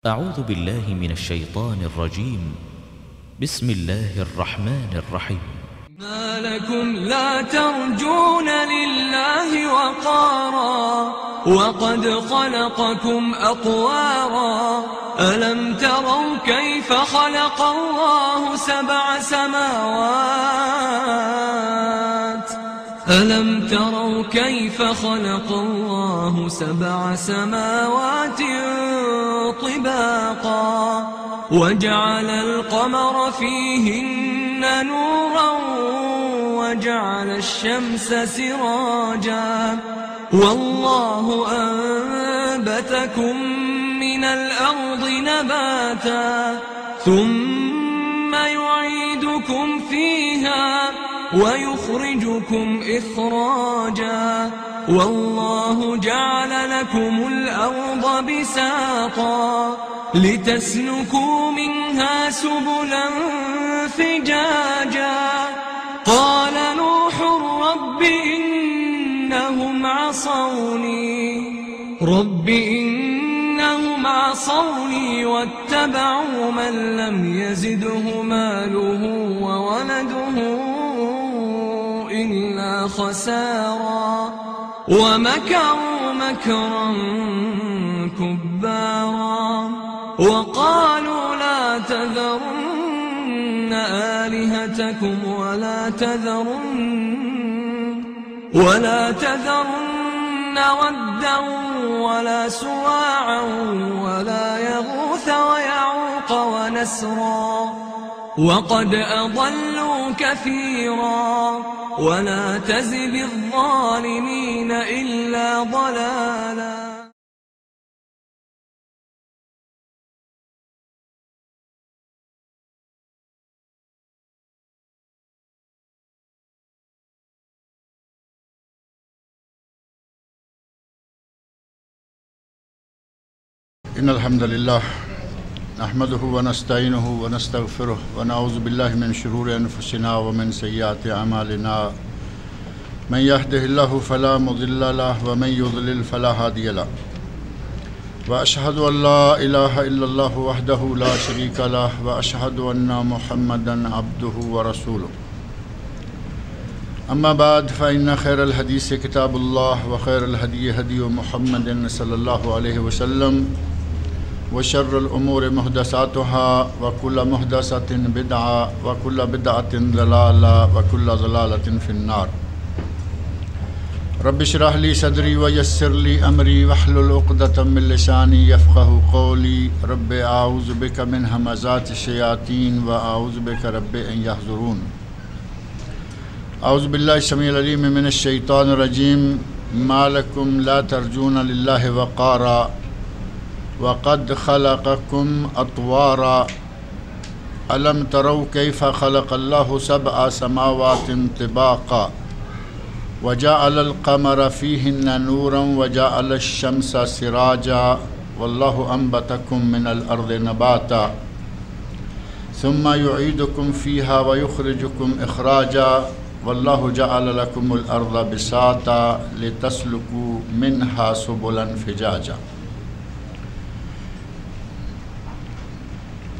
أعوذ بالله من الشيطان الرجيم. بسم الله الرحمن الرحيم. ما لكم لا ترجون لله وقارا وقد خلقكم أطوارا ألم تروا كيف خلق الله سبع سماوات ألم تروا كيف خلق الله سبع سماوات طباقا وجعل القمر فيهن نورا وجعل الشمس سراجا والله أنبتكم من الأرض نباتا ثم يعيدكم فيها ويخرجكم إخراجا والله جعل لكم الأرض بساطا لتسلكوا منها سبلا فجاجا قال نوح رب إنهم عصوني واتبعوا من لم يزده ماله وولده إلا خسارا ومكروا مكرا كبارا وقالوا لا تذرن آلهتكم ولا تذرن ودا ولا سواعا ولا يغوث ويعوق ونسرا وقد أضلوا كثيرا ولا تزد الظالمين إلا ضلالا. إن الحمد لله نحمده ونستعينه ونستغفره ونعوذ بالله من شرور أنفسنا ومن سيئات أعمالنا من يهده الله فلا مضل له ومن يضلل فلا هادي له وأشهد أن لا إله إلا الله وحده لا شريك له وأشهد أن محمدا عبده ورسوله أما بعد فإن خير الحديث كتاب الله وخير الهدي هدي محمد صلى الله عليه وسلم وشر الأمور محدثاتها وكل محدثة بدعة وكل بدعة ضلالة وكل ضلالة في النار. رب اشرح لي صدري ويسر لي أمري واحلل عقدة من لساني يفقهوا قولي. رب أعوذ بك من همزات الشياطين وأعوذ بك رب أن يحضرون. أعوذ بالله السميع العليم من الشيطان الرجيم. ما لكم لا ترجون لله وقارا وقد خلقكم أطوارا ألم تروا كيف خلق الله سبع سماوات طباقا وجعل القمر فيهن نورا وجعل الشمس سراجا والله أنبتكم من الأرض نباتا ثم يعيدكم فيها ويخرجكم إخراجا والله جعل لكم الأرض بساطا لتسلكوا منها سبلا فجاجا.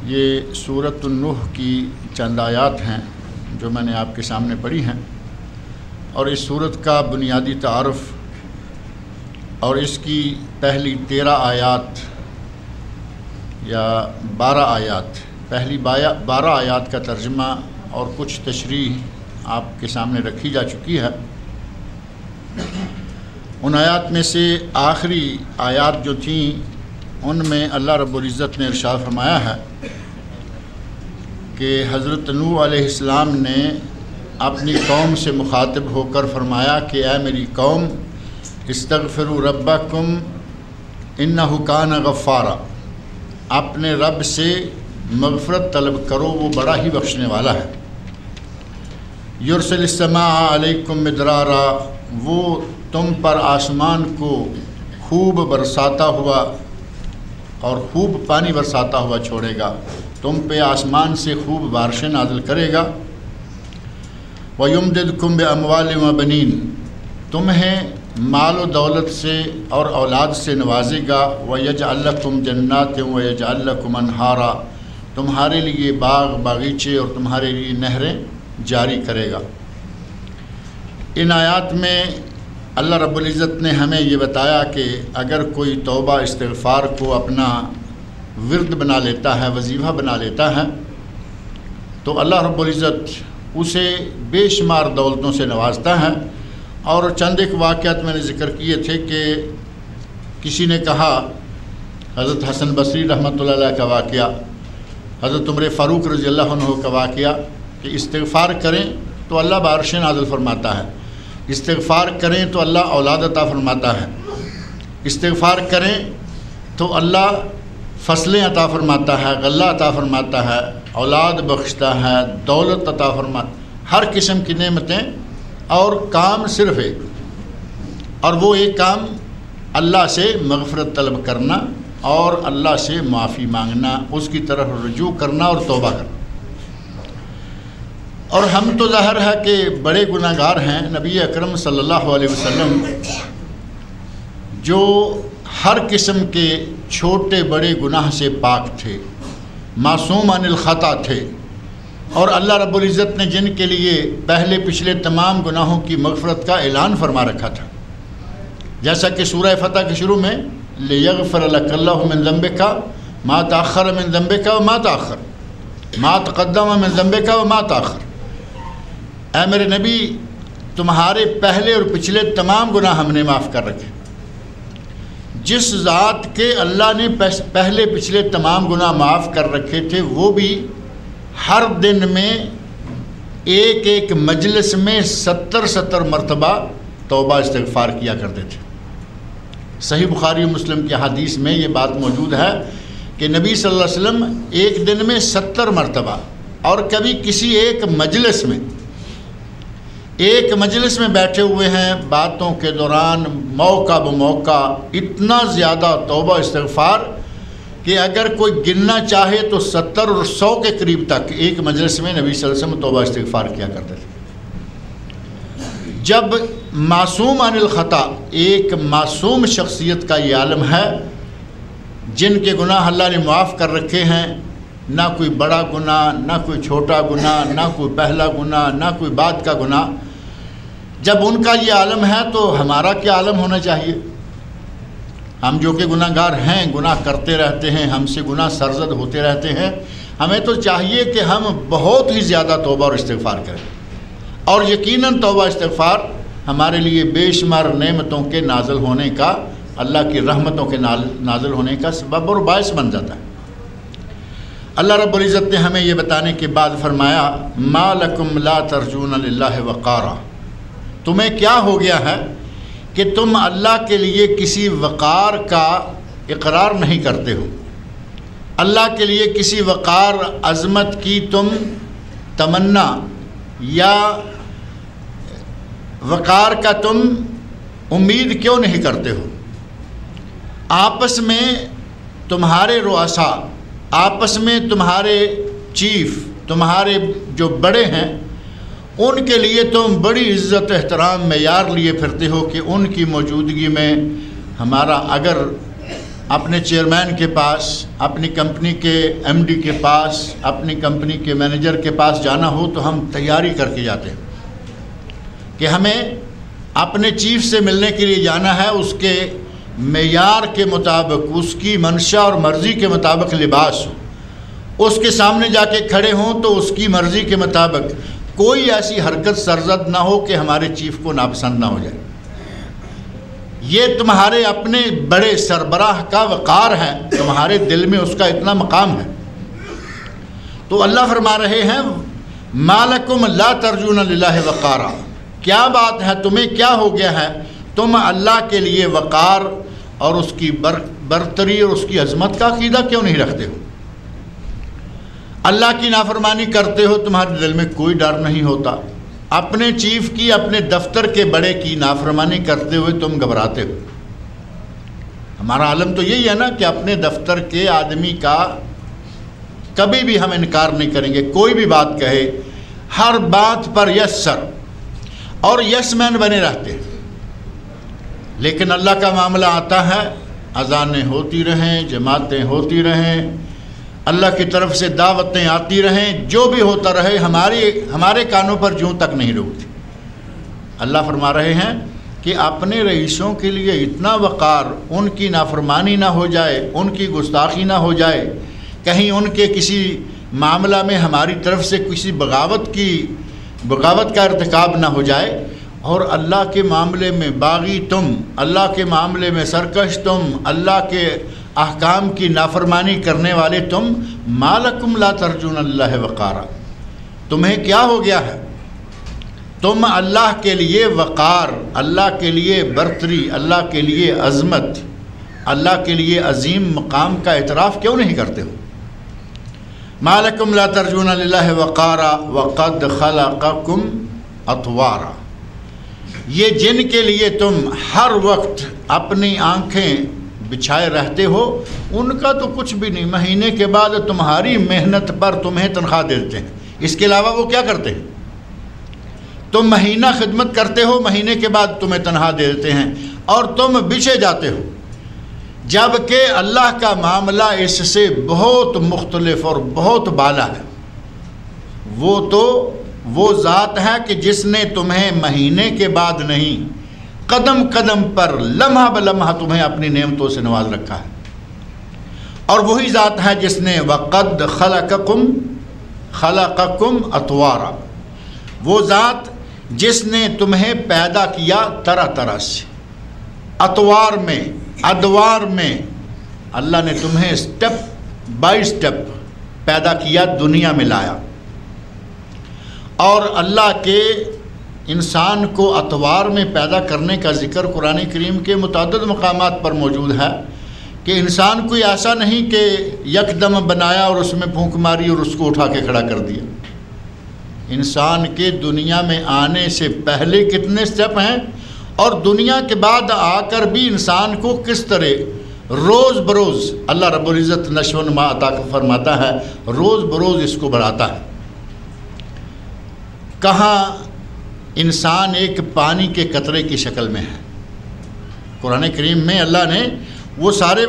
یہ سورۃ النوح کی چند آیات ہیں جو میں نے آپ کے سامنے پڑھی ہیں، اور اس سورت کا بنیادی تعارف اور اس کی پہلی 13 آیات یا 12 آیات، پہلی 12 آیات کا ترجمہ اور کچھ تشریح آپ کے سامنے رکھی جا چکی ہے. ان آیات میں سے آخری آیات جو تھیں ان میں اللہ رب العزت نے ارشاد فرمایا ہے کہ حضرت نوح علیہ السلام نے اپنی قوم سے مخاطب ہو کر فرمایا کہ اے میری قوم استغفروا ربکم انہ کان غفارا، اپنے رب سے مغفرت طلب کرو، وہ بڑا ہی بخشنے والا ہے. یرسل السماء علیکم مدرارا، وہ تم پر آسمان کو خوب برساتا ہوا اور خوب پانی برساتا ہوا چھوڑے گا، تم پہ آسمان سے خوب بارشیں نازل کرے گا. وَيُمْدِدْكُمْ بِأَمْوَالٍ وَبَنِينَ، تمہیں مال و دولت سے اور اولاد سے نوازے گا، وَيَجْعَلْ لَكُمْ جَنَّاتٍ وَيَجْعَلْ لَكُمْ أَنْهَارًا، تمہارے لیے باغ باغیچے اور تمہارے لیے نہریں جاری کرے گا۔ ان آیات میں اللہ رب العزت نے ہمیں یہ بتایا کہ اگر کوئی توبہ استغفار کو اپنا ورد بنا لیتا ہے، وظیفہ بنا لیتا ہے، تو اللہ رب العزت اسے بے شمار دولتوں سے نوازتا ہے۔ اور چند ایک واقعات میں نے ذکر کیے تھے کہ کسی نے کہا، حضرت حسن بصری رحمۃ اللہ علیہ کا واقعہ، حضرت عمر فاروق رضی اللہ عنہ کا واقعہ کہ استغفار کریں تو اللہ بارشیں نازل فرماتا ہے، استغفار کریں تو اللہ اولاد عطا فرماتا ہے، استغفار کریں تو اللہ فصلیں عطا فرماتا ہے، غلہ عطا فرماتا ہے، اولاد بخشتا ہے، دولت عطا فرماتا، ہر قسم کی نعمتیں، اور کام صرف ایک، اور وہ ایک کام اللہ سے مغفرت طلب کرنا اور اللہ سے معافی مانگنا، اس کی طرف رجوع کرنا اور توبہ کرنا۔ اور ہم تو ظاہر ہے کہ بڑے گناہ گار ہیں۔ نبی اکرم صلی اللہ علیہ وسلم جو ہر قسم کے چھوٹے بڑے گناہ سے پاک تھے، معصوم عن الخطا تھے، اور اللہ رب العزت نے جن کے لیے پہلے پچھلے تمام گناہوں کی مغفرت کا اعلان فرما رکھا تھا، جیسا کہ سورہ فتح کے شروع میں لِيَغْفِرَ لَكَ اللَّهُ مِن ذَنبِكَ مَا تَأَخَّرَ مِن ذَنبِكَ وَمَا تَأَخَّرَ مَا تَقَدَّمَ مِن ذَنبِكَ وَمَا تَأَخَّرَ، اے میرے نبی تمہارے پہلے اور پچھلے تمام گناہ ہم نے معاف کر رکھے۔ جس ذات کے اللہ نے پہلے پچھلے تمام گناہ معاف کر رکھے تھے، وہ بھی ہر دن میں ایک ایک مجلس میں 70 مرتبہ توبہ استغفار کیا کرتے تھے۔ صحیح بخاری و مسلم کی حدیث میں یہ بات موجود ہے کہ نبی صلی اللہ علیہ وسلم ایک دن میں 70 مرتبہ، اور کبھی کسی ایک مجلس میں بیٹھے ہوئے ہیں، باتوں کے دوران موقع بموقع اتنا زیادہ توبہ استغفار کہ اگر کوئی گننا چاہے تو 70 اور 100 کے قریب تک ایک مجلس میں نبی صلی اللہ علیہ وسلم توبہ استغفار کیا کرتے تھے۔ جب معصوم عن الخطا، ایک معصوم شخصیت کا یہ عالم ہے جن کے گناہ اللہ نے معاف کر رکھے ہیں، نہ کوئی بڑا گناہ، نہ کوئی چھوٹا گناہ، نہ کوئی پہلا گناہ، نہ کوئی بعد کا گناہ، جب ان کا یہ عالم ہے تو ہمارا کیا عالم ہونا چاہیے؟ ہم جو کہ گناہ گار ہیں، گناہ کرتے رہتے ہیں، ہم سے گناہ سرزد ہوتے رہتے ہیں، ہمیں تو چاہیے کہ ہم بہت ہی زیادہ توبہ اور استغفار کریں، اور یقیناً توبہ استغفار ہمارے لیے بے شمار نعمتوں کے نازل ہونے کا، اللہ کی رحمتوں کے نازل ہونے کا سبب اور باعث بن جاتا ہے۔ اللہ رب العزت نے ہمیں یہ بتانے کے بعد فرمایا، مَا لَكُمْ لَا تَرْجُونَ لِلَّهِ وَقَارًا، تمہیں کیا ہو گیا ہے کہ تم اللہ کے لیے کسی وقار کا اقرار نہیں کرتے ہو، اللہ کے لیے کسی وقار عظمت کی تم تمنا یا وقار کا تم امید کیوں نہیں کرتے ہو؟ آپس میں تمہارے رؤساء، آپس میں تمہارے چیف، تمہارے جو بڑے ہیں، ان کے لیے تم بڑی عزت احترام معیار لیے پھرتے ہو کہ ان کی موجودگی میں ہمارا اگر اپنے چیئرمین کے پاس، اپنی کمپنی کے ایم ڈی کے پاس، اپنی کمپنی کے مینیجر کے پاس جانا ہو تو ہم تیاری کر کے جاتے ہیں کہ ہمیں اپنے چیف سے ملنے کے لیے جانا ہے، اس کے معیار کے مطابق، اس کی منشا اور مرضی کے مطابق لباس ہو، اس کے سامنے جا کے کھڑے ہوں تو اس کی مرضی کے مطابق، کوئی ایسی حرکت سرزد نہ ہو کہ ہمارے چیف کو ناپسند نہ ہو جائے۔ یہ تمہارے اپنے بڑے سربراہ کا وقار ہے، تمہارے دل میں اس کا اتنا مقام ہے۔ تو اللہ فرما رہے ہیں، مَا لَكُمْ لَا تَرْجُونَ لِلَّهِ وَقَارًا، کیا بات ہے، تمہیں کیا ہو گیا ہے، تم اللہ کے لیے وقار اور اس کی برتری اور اس کی عظمت کا عقیدہ کیوں نہیں رکھتے ہو؟ اللہ کی نافرمانی کرتے ہو، تمہارے دل میں کوئی ڈر نہیں ہوتا، اپنے چیف کی، اپنے دفتر کے بڑے کی نافرمانی کرتے ہوئے تم گھبراتے ہو۔ ہمارا عالم تو یہی ہے نا کہ اپنے دفتر کے آدمی کا کبھی بھی ہم انکار نہیں کریں گے، کوئی بھی بات کہے ہر بات پر یس سر اور یس مین بنے رہتے ہیں۔ لیکن اللہ کا معاملہ آتا ہے، اذانیں ہوتی رہیں، جماعتیں ہوتی رہیں، اللہ کی طرف سے دعوتیں آتی رہیں، جو بھی ہوتا رہے، ہمارے کانوں پر جوں تک نہیں ڈوبتی۔ اللہ فرما رہے ہیں کہ اپنے رئیسوں کے لیے اتنا وقار، ان کی نافرمانی نہ ہو جائے، ان کی گستاخی نہ ہو جائے، کہیں ان کے کسی معاملہ میں ہماری طرف سے کسی بغاوت کا ارتکاب نہ ہو جائے، اور اللہ کے معاملے میں باغی تم، اللہ کے معاملے میں سرکش تم، اللہ کے احکام کی نافرمانی کرنے والے تم، ما لکم لا ترجون اللہ وقارا، تمہیں کیا ہو گیا ہے؟ تم اللہ کے لیے وقار، اللہ کے لیے برتری، اللہ کے لیے عظمت، اللہ کے لیے عظیم مقام کا اعتراف کیوں نہیں کرتے ہو؟ ما لکم لا ترجون للہ وقارا وقد خلقکم اطوارا، یہ جن کے لیے تم ہر وقت اپنی آنکھیں بچھائے رہتے ہو، ان کا تو کچھ بھی نہیں، مہینے کے بعد تمہاری محنت پر تمہیں تنخواہ دیتے ہیں، اس کے علاوہ وہ کیا کرتے ہیں؟ تم مہینہ خدمت کرتے ہو، مہینے کے بعد تمہیں تنخواہ دے دیتے ہیں، اور تم بچھے جاتے ہو، جبکہ اللہ کا معاملہ اس سے بہت مختلف اور بہت بالا ہے۔ وہ ذات ہے کہ جس نے تمہیں مہینے کے بعد نہیں، قدم قدم پر، لمحہ بلمحہ تمہیں اپنی نعمتوں سے نواز رکھا ہے، اور وہی ذات ہے جس نے وقد خلقکم اطوارا، وہ ذات جس نے تمہیں پیدا کیا طرح طرح سے، اطوار میں، ادوار میں، اللہ نے تمہیں سٹیپ بائی سٹیپ پیدا کیا، دنیا میں لایا۔ اور اللہ کے انسان کو اطوار میں پیدا کرنے کا ذکر قرآن کریم کے متعدد مقامات پر موجود ہے، کہ انسان کوئی ایسا نہیں کہ یکدم بنایا اور اس میں پھونک ماری اور اس کو اٹھا کے کھڑا کر دیا۔ انسان کے دنیا میں آنے سے پہلے کتنے سٹیپ ہیں، اور دنیا کے بعد آ کر بھی انسان کو کس طرح روز بروز اللہ رب العزت نشو و نما عطا فرماتا ہے، روز بروز اس کو بڑھاتا ہے۔ کہاں انسان ایک پانی کے قطرے کی شکل میں ہے، قرآن کریم میں اللہ نے وہ سارے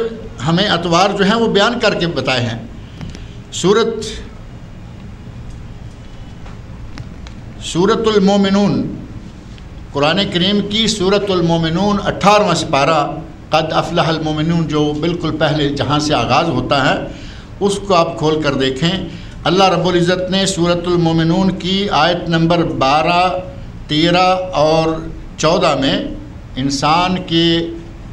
ہمیں اطوار جو ہیں وہ بیان کر کے بتائے ہیں۔ سورۃ المومنون، قرآن کریم کی سورۃ المومنون 18واں سپارہ، قد افلح المومنون، جو بالکل پہلے جہاں سے آغاز ہوتا ہے اس کو آپ کھول کر دیکھیں۔ اللہ رب العزت نے سورۃ المومنون کی آیت نمبر 12، 13 اور 14 میں انسان کے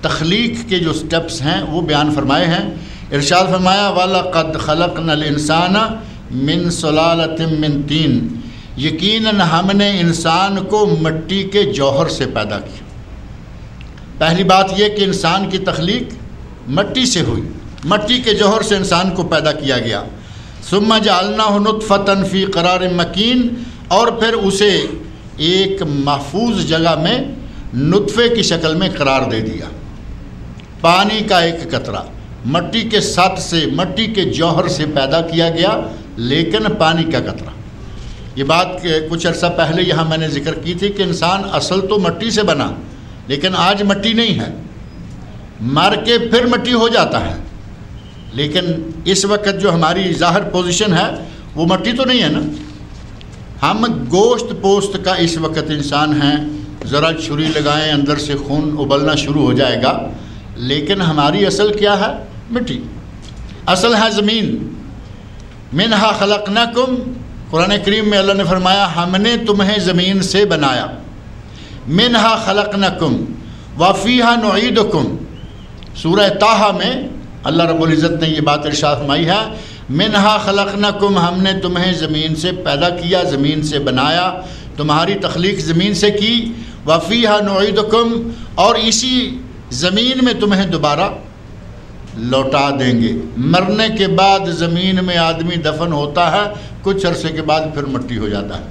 تخلیق کے جو سٹیپس ہیں وہ بیان فرمائے ہیں۔ ارشاد فرمایا وَلَقَدْ خَلَقْنَا الْإِنسَانَ مِنْ صُلَالَةٍ مِّن طِينٍ، یقیناً ہم نے انسان کو مٹی کے جوہر سے پیدا کیا۔ پہلی بات یہ کہ انسان کی تخلیق مٹی سے ہوئی، مٹی کے جوہر سے انسان کو پیدا کیا گیا۔ ثم جعلناہ نطفۃ فی قرار مکین، اور پھر اسے ایک محفوظ جگہ میں نطفے کی شکل میں قرار دے دیا۔ پانی کا ایک قطرہ مٹی کے ساتھ سے، مٹی کے جوہر سے پیدا کیا گیا، لیکن پانی کا قطرہ۔ یہ بات کچھ عرصہ پہلے یہاں میں نے ذکر کی تھی کہ انسان اصل تو مٹی سے بنا، لیکن آج مٹی نہیں ہے، مر کے پھر مٹی ہو جاتا ہے، لیکن اس وقت جو ہماری ظاہر پوزیشن ہے وہ مٹی تو نہیں ہے نا۔ ہم گوشت پوست کا اس وقت انسان ہیں، ذرا چھری لگائیں اندر سے خون ابلنا شروع ہو جائے گا، لیکن ہماری اصل کیا ہے؟ مٹی، اصل ہے زمین۔ منہا خلقناکم، قرآن کریم میں اللہ نے فرمایا ہم نے تمہیں زمین سے بنایا۔ منہا خلقناکم وفیہا نعیدکم، سورہ طٰہٰ میں اللہ رب العزت نے یہ بات ارشاد فرمائی ہے، منہا خلقناکم، ہم نے تمہیں زمین سے پیدا کیا، زمین سے بنایا، تمہاری تخلیق زمین سے کی، وفیہا نعیدکم، اور اسی زمین میں تمہیں دوبارہ لوٹا دیں گے۔ مرنے کے بعد زمین میں آدمی دفن ہوتا ہے، کچھ عرصے کے بعد پھر مٹی ہو جاتا ہے۔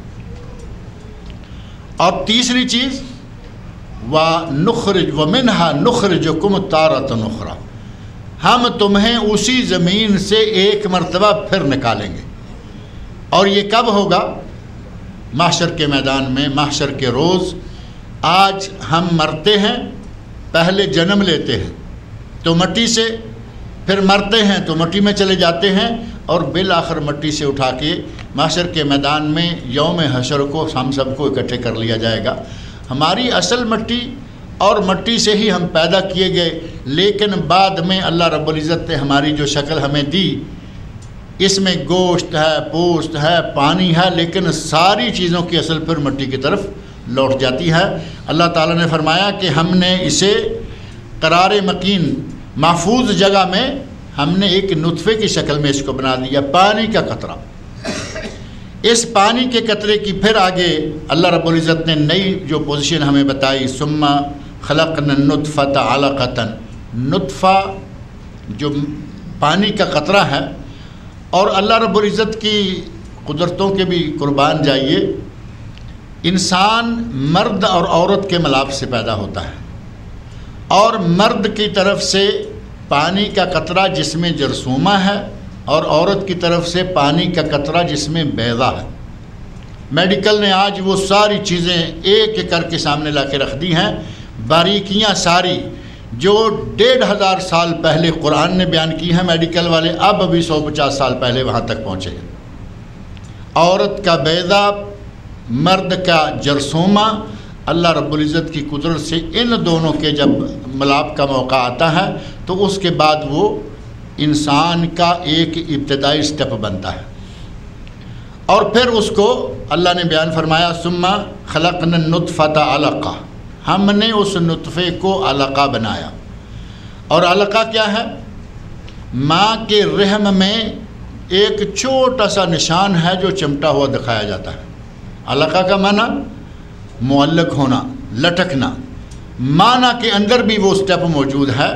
اور تیسری چیز وَمِنْهَا نُخْرِجُكُمْ تَارَةً أُخْرَىٰ، ہم تمہیں اسی زمین سے ایک مرتبہ پھر نکالیں گے۔ اور یہ کب ہوگا؟ محشر کے میدان میں، محشر کے روز۔ آج ہم مرتے ہیں، پہلے جنم لیتے ہیں تو مٹی سے، پھر مرتے ہیں تو مٹی میں چلے جاتے ہیں، اور بالآخر مٹی سے اٹھا کے محشر کے میدان میں یوم حشر کو ہم سب کو اکٹھے کر لیا جائے گا۔ ہماری اصل مٹی اور مٹی سے ہی ہم پیدا کیے گئے، لیکن بعد میں اللہ رب العزت نے ہماری جو شکل ہمیں دی، اس میں گوشت ہے، پوست ہے، پانی ہے، لیکن ساری چیزوں کی اصل پھر مٹی کی طرف لوٹ جاتی ہے۔ اللہ تعالیٰ نے فرمایا کہ ہم نے اسے قرار مکین، محفوظ جگہ میں ہم نے ایک نطفے کی شکل میں اس کو بنا دیا، پانی کا قطرہ۔ اس پانی کے قطرے کی پھر آگے اللہ رب العزت نے نئی جو پوزیشن ہمیں بتائی، ثم خلقنا النطفۃ علقۃ، نطفہ جو پانی کا قطرہ ہے، اور اللہ رب العزت کی قدرتوں کے بھی قربان جائیے، انسان مرد اور عورت کے ملاپ سے پیدا ہوتا ہے، اور مرد کی طرف سے پانی کا قطرہ جس میں جرثومہ ہے، اور عورت کی طرف سے پانی کا قطرہ جس میں بیضہ ہے۔ میڈیکل نے آج وہ ساری چیزیں ایک ایک کر کے سامنے لا کے رکھ دی ہیں، باریکیاں ساری جو 1500 سال پہلے قرآن نے بیان کی ہیں، میڈیکل والے اب ابھی 150 سال پہلے وہاں تک پہنچے ہیں۔ عورت کا بیضہ، مرد کا جرثومہ، اللہ رب العزت کی قدرت سے ان دونوں کے جب ملاپ کا موقع آتا ہے تو اس کے بعد وہ انسان کا ایک ابتدائی سٹیپ بنتا ہے، اور پھر اس کو اللہ نے بیان فرمایا ثم خلقنا النطفۃ علقہ، ہم نے اس نطفے کو علقہ بنایا۔ اور علقہ کیا ہے؟ ماں کے رحم میں ایک چھوٹا سا نشان ہے جو چمٹا ہوا دکھایا جاتا ہے۔ علقہ کا معنی معلق ہونا، لٹکنا۔ معنی کے اندر بھی وہ سٹیپ موجود ہے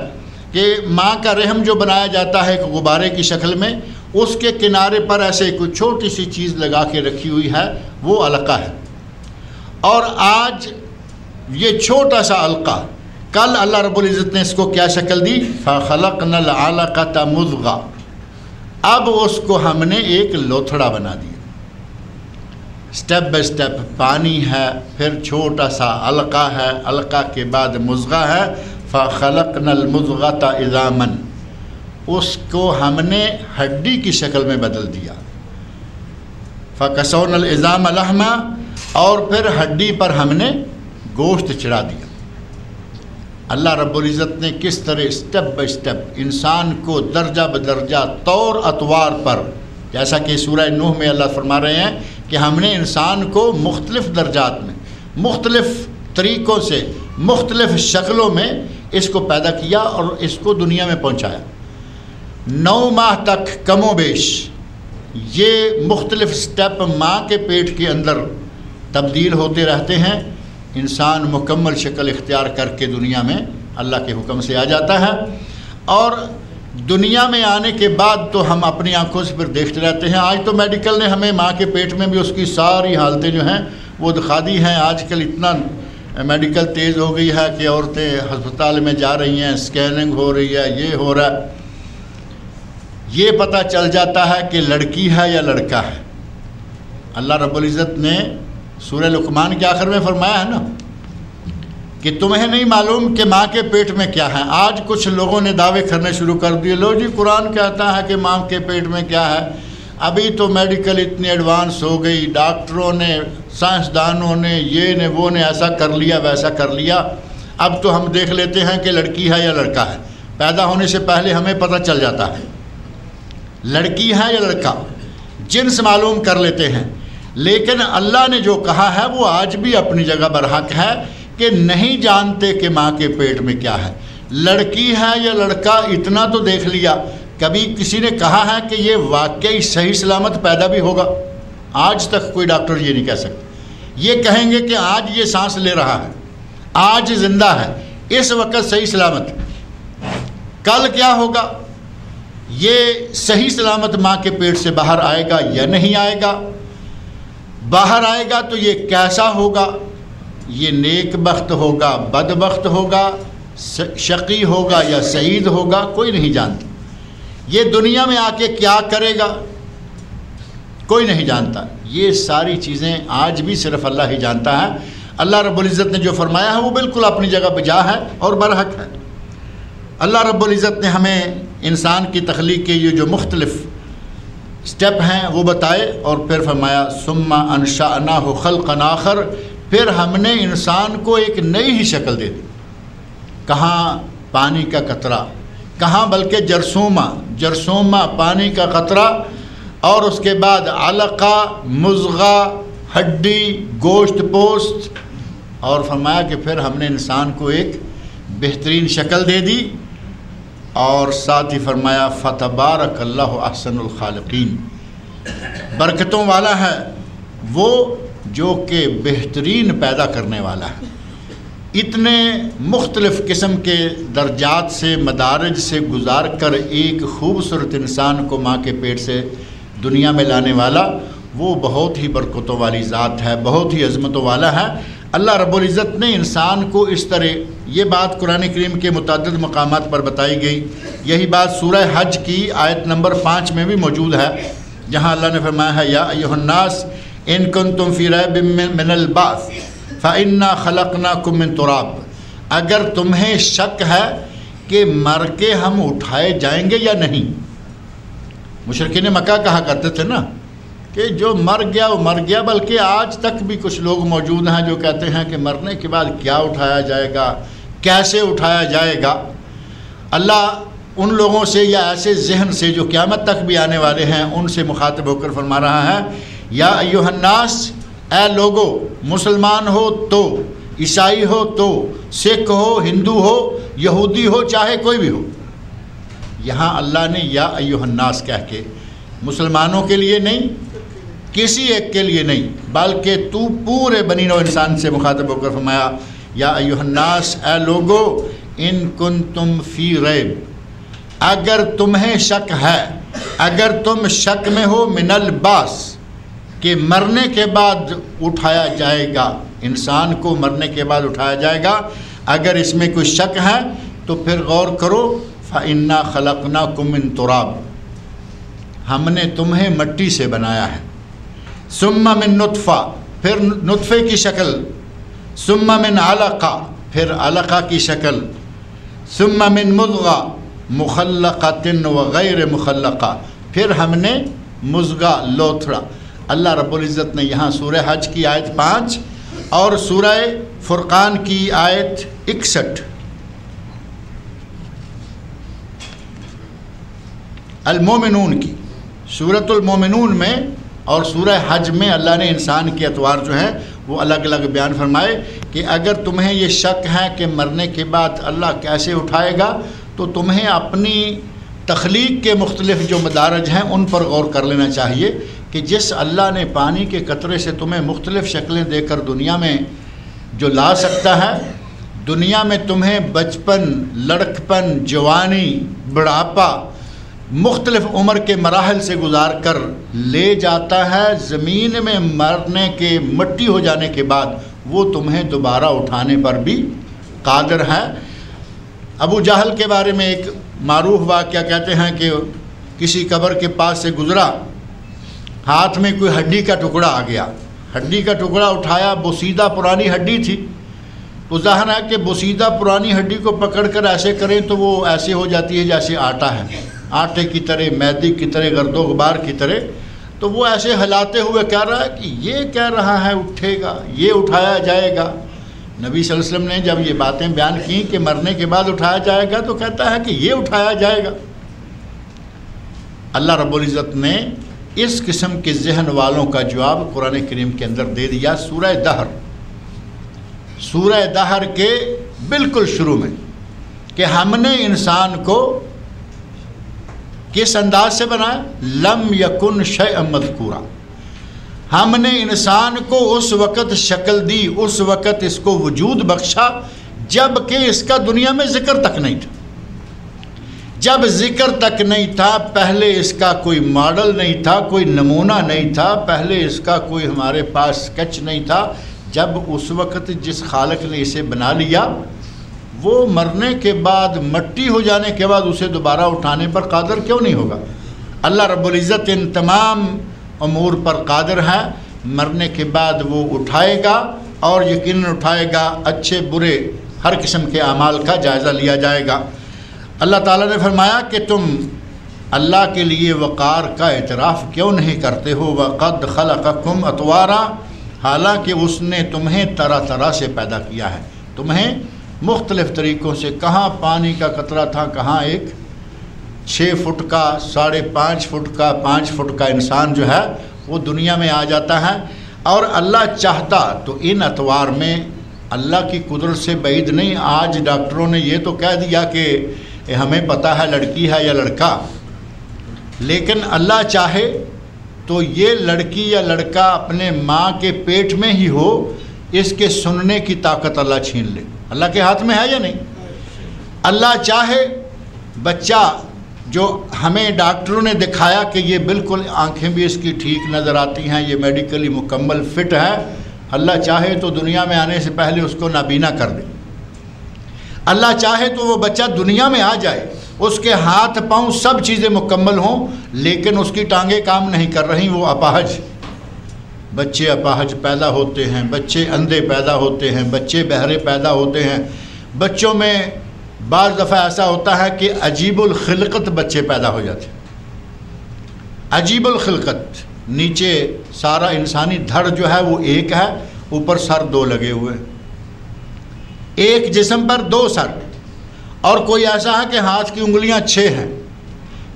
کہ ماں کا رحم جو بنایا جاتا ہے ایک غبارے کی شکل میں، اس کے کنارے پر ایسے کوئی چھوٹی سی چیز لگا کے رکھی ہوئی ہے، وہ علقہ ہے۔ اور آج یہ چھوٹا سا علقہ، کل اللہ رب العزت نے اس کو کیا شکل دی؟ فَخَلَقْنَا الْعَلَقَةَ مُضْغَةً، اب اس کو ہم نے ایک لوتھڑا بنا دیا۔ سٹیپ بائی سٹیپ پانی ہے، پھر چھوٹا سا علقہ ہے، علقہ کے بعد مضغہ ہے، فَخَلَقْنَا الْمُضْغَةَ عِظَامًا، اس کو ہم نے ہڈی کی شکل میں بدل دیا۔ فَكَسَوْنَا الْعِظَامَ لَحْمًا، اور پھر ہڈی پر ہم نے گوشت چڑھا دیا۔ اللہ رب العزت نے کس طرح سٹیپ بائی سٹیپ انسان کو درجہ بدرجہ طور اطوار پر، جیسا کہ سورہ نوح میں اللہ فرما رہے ہیں کہ ہم نے انسان کو مختلف درجات میں، مختلف طریقوں سے، مختلف شکلوں میں اس کو پیدا کیا اور اس کو دنیا میں پہنچایا۔ 9 ماہ تک کم و بیش یہ مختلف سٹیپ ماں کے پیٹ کے اندر تبدیل ہوتے رہتے ہیں، انسان مکمل شکل اختیار کر کے دنیا میں اللہ کے حکم سے آ جاتا ہے، اور دنیا میں آنے کے بعد تو ہم اپنی آنکھوں سے پھر دیکھتے رہتے ہیں۔ آج تو میڈیکل نے ہمیں ماں کے پیٹ میں بھی اس کی ساری حالتیں جو ہیں وہ دکھا دی ہیں۔ آج کل اتنا میڈیکل تیز ہو گئی ہے کہ عورتیں ہسپتال میں جا رہی ہیں، اسکیننگ ہو رہی ہے، یہ ہو رہا ہے، یہ پتہ چل جاتا ہے کہ لڑکی ہے یا لڑکا ہے۔ اللہ رب العزت نے سورہ لقمان کے آخر میں فرمایا ہے نا کہ تمہیں نہیں معلوم کہ ماں کے پیٹ میں کیا ہے۔ آج کچھ لوگوں نے دعوے کرنے شروع کر دیے، لو جی قرآن کہتا ہے کہ ماں کے پیٹ میں کیا ہے۔ ابھی تو میڈیکل اتنی ایڈوانس ہو گئی، ڈاکٹروں نے، سائنسدانوں نے، یہ نے وہ نے ایسا کر لیا ویسا کر لیا، اب تو ہم دیکھ لیتے ہیں کہ لڑکی ہے یا لڑکا ہے۔ پیدا ہونے سے پہلے ہمیں پتہ چل جاتا ہے لڑکی ہے یا لڑکا، جنس معلوم کر لیتے ہیں۔ لیکن اللہ نے جو کہا ہے وہ آج بھی اپنی جگہ برحق ہے کہ نہیں جانتے کہ ماں کے پیٹ میں کیا ہے، لڑکی ہے یا لڑکا اتنا تو دیکھ لیا۔ کبھی کسی نے کہا ہے کہ یہ واقعی صحیح سلامت پیدا بھی ہوگا؟ آج تک کوئی ڈاکٹر یہ نہیں کہہ سکتا۔ یہ کہیں گے کہ آج یہ سانس لے رہا ہے، آج زندہ ہے، اس وقت صحیح سلامت، کل کیا ہوگا؟ یہ صحیح سلامت ماں کے پیٹ سے باہر آئے گا یا نہیں آئے گا؟ باہر آئے گا تو یہ کیسا ہوگا؟ یہ نیک بخت ہوگا، بدبخت ہوگا، شقی ہوگا یا سعید ہوگا؟ کوئی نہیں جانتا۔ یہ دنیا میں آ کے کیا کرے گا؟ کوئی نہیں جانتا۔ یہ ساری چیزیں آج بھی صرف اللہ ہی جانتا ہے۔ اللہ رب العزت نے جو فرمایا ہے وہ بالکل اپنی جگہ بجا ہے اور برحق ہے۔ اللہ رب العزت نے ہمیں انسان کی تخلیق کے یہ جو مختلف سٹیپ ہیں وہ بتائے، اور پھر فرمایا ثم انشأناہ خلقا آخر، پھر ہم نے انسان کو ایک نئی ہی شکل دے دی۔ کہاں پانی کا قطرہ، کہاں بلکہ جرثومہ پانی کا قطرہ، اور اس کے بعد علقہ، مضغہ، ہڈی، گوشت پوست، اور فرمایا کہ پھر ہم نے انسان کو ایک بہترین شکل دے دی، اور ساتھ ہی فرمایا فتبارک اللہ احسن الخالقین، برکتوں والا ہے وہ جو کہ بہترین پیدا کرنے والا ہے۔ اتنے مختلف قسم کے درجات سے، مدارج سے گزار کر ایک خوبصورت انسان کو ماں کے پیٹ سے دنیا میں لانے والا وہ بہت ہی برکتوں والی ذات ہے، بہت ہی عظمتوں والا ہے۔ اللہ رب العزت نے انسان کو اس طرح، یہ بات قرآن کریم کے متعدد مقامات پر بتائی گئی، یہی بات سورہ حج کی آیت نمبر 5 میں بھی موجود ہے، جہاں اللہ نے فرمایا ہے یا ایھا الناس ان کنتم فی ریب من البعث فإنا خلقناکم من تراب، اگر تمہیں شک ہے کہ مر کے ہم اٹھائے جائیں گے یا نہیں۔ مشرکین مکہ کہا کرتے تھے نا کہ جو مر گیا وہ مر گیا، بلکہ آج تک بھی کچھ لوگ موجود ہیں جو کہتے ہیں کہ مرنے کے بعد کیا اٹھایا جائے گا، کیسے اٹھایا جائے گا۔ اللہ ان لوگوں سے یا ایسے ذہن سے جو قیامت تک بھی آنے والے ہیں ان سے مخاطب ہو کر فرما رہا ہے یا ایھا الناس، اے لوگو، مسلمان ہو تو، عیسائی ہو تو، سکھ ہو، ہندو ہو، یہودی ہو، چاہے کوئی بھی ہو، یہاں اللہ نے یا ایھا الناس کہہ کے مسلمانوں کے لیے نہیں، کسی ایک کے لیے نہیں، بلکہ تو پورے بنی نوع انسان سے مخاطب ہو کر فرمایا یا ایھا الناس، اے لوگو، ان کنتم فی ریب، اگر تمہیں شک ہے، اگر تم شک میں ہو من البعث، کہ مرنے کے بعد اٹھایا جائے گا، انسان کو مرنے کے بعد اٹھایا جائے گا، اگر اس میں کوئی شک ہے تو پھر غور کرو فَإِنَّا خَلَقْنَاكُم مِّن تُرَاب، ہم نے تمہیں مٹی سے بنایا ہے، ثم من نطفہ، پھر نطفے کی شکل، ثم من علقہ، پھر علقہ کی شکل، ثم من مضغہ مخلقۃ وغیر مخلقہ، پھر ہم نے مضغہ لوتھڑا۔ اللہ رب العزت نے یہاں سورہ حج کی آیت 5 اور سورہ فرقان کی آیت 61 المومنون کی، سورۃ المومنون میں اور سورہ حج میں اللہ نے انسان کے اطوار جو ہیں وہ الگ الگ بیان فرمائے کہ اگر تمہیں یہ شک ہے کہ مرنے کے بعد اللہ کیسے اٹھائے گا تو تمہیں اپنی تخلیق کے مختلف جو مدارج ہیں ان پر غور کر لینا چاہیے کہ جس اللہ نے پانی کے قطرے سے تمہیں مختلف شکلیں دے کر دنیا میں جو لا سکتا ہے، دنیا میں تمہیں بچپن، لڑکپن، جوانی، بڑھاپا، مختلف عمر کے مراحل سے گزار کر لے جاتا ہے، زمین میں مرنے کے مٹی ہو جانے کے بعد وہ تمہیں دوبارہ اٹھانے پر بھی قادر ہے۔ ابو جہل کے بارے میں ایک معروف واقعہ کہتے ہیں کہ کسی قبر کے پاس سے گزرا، ہاتھ میں کوئی ہڈی کا ٹکڑا آ گیا، ہڈی کا ٹکڑا اٹھایا، بوسیدہ پرانی ہڈی تھی، تو ظاہر ہے کہ بوسیدہ پرانی ہڈی کو پکڑ کر ایسے کریں تو وہ ایسے ہو جاتی ہے جیسے آٹا ہے، آٹے کی طرح، میدے کی طرح، گرد و غبار کی طرح، تو وہ ایسے ہلاتے ہوئے کہہ رہا ہے کہ یہ کہہ رہا ہے اٹھے گا، یہ اٹھایا جائے گا۔ نبی صلی اللہ علیہ وسلم نے جب یہ باتیں بیان کی کہ مرنے کے بعد اٹھایا جائے گا تو کہتا ہے کہ یہ اٹھایا جائے گا۔ اللہ رب العزت نے اس قسم کے ذہن والوں کا جواب قرآن کریم کے اندر دے دیا سورہ دہر، سورہ دہر کے بالکل شروع میں، کہ ہم نے انسان کو کس انداز سے بنایا، لم یکن شیئا مذکورا، ہم نے انسان کو اس وقت شکل دی، اس وقت اس کو وجود بخشا جب کہ اس کا دنیا میں ذکر تک نہیں تھا۔ جب ذکر تک نہیں تھا، پہلے اس کا کوئی ماڈل نہیں تھا، کوئی نمونہ نہیں تھا، پہلے اس کا کوئی ہمارے پاس سکیچ نہیں تھا، جب اس وقت جس خالق نے اسے بنا لیا وہ مرنے کے بعد، مٹی ہو جانے کے بعد اسے دوبارہ اٹھانے پر قادر کیوں نہیں ہوگا؟ اللہ رب العزت ان تمام امور پر قادر ہے، مرنے کے بعد وہ اٹھائے گا اور یقیناً اٹھائے گا، اچھے برے ہر قسم کے اعمال کا جائزہ لیا جائے گا۔ اللہ تعالیٰ نے فرمایا کہ تم اللہ کے لیے وقار کا اعتراف کیوں نہیں کرتے ہو؟ وَقَدْ خَلَقَكُمْ أَطْوَارًا، حالانکہ اس نے تمہیں طرح طرح سے پیدا کیا ہے، تمہیں مختلف طریقوں سے، کہاں پانی کا قطرہ تھا، کہاں ایک 6 فٹ کا، 5.5 فٹ کا، 5 فٹ کا انسان جو ہے وہ دنیا میں آ جاتا ہے۔ اور اللہ چاہتا تو ان اطوار میں اللہ کی قدرت سے بعید نہیں۔ آج ڈاکٹروں نے یہ تو کہہ دیا کہ ہمیں پتہ ہے لڑکی ہے یا لڑکا، لیکن اللہ چاہے تو یہ لڑکی یا لڑکا اپنے ماں کے پیٹ میں ہی ہو، اس کے سننے کی طاقت اللہ چھین لے۔ اللہ کے ہاتھ میں ہے یا نہیں؟ اللہ چاہے بچہ جو ہمیں ڈاکٹروں نے دکھایا کہ یہ بالکل آنکھیں بھی اس کی ٹھیک نظر آتی ہیں، یہ میڈیکلی مکمل فٹ ہے، اللہ چاہے تو دنیا میں آنے سے پہلے اس کو نابینا کر دے۔ اللہ چاہے تو وہ بچہ دنیا میں آ جائے، اس کے ہاتھ پاؤں سب چیزیں مکمل ہوں، لیکن اس کی ٹانگیں کام نہیں کر رہی، وہ اپاہج۔ بچے اپاہج پیدا ہوتے ہیں، بچے اندھے پیدا ہوتے ہیں، بچے بہرے پیدا ہوتے ہیں۔ بچوں میں بعض دفعہ ایسا ہوتا ہے کہ عجیب الخلقت بچے پیدا ہو جاتے ہیں، عجیب الخلقت، نیچے سارا انسانی دھڑ جو ہے وہ ایک ہے، اوپر سر 2 لگے ہوئے، ایک جسم پر 2 سر، اور کوئی ایسا ہے کہ ہاتھ کی انگلیاں 6 ہیں،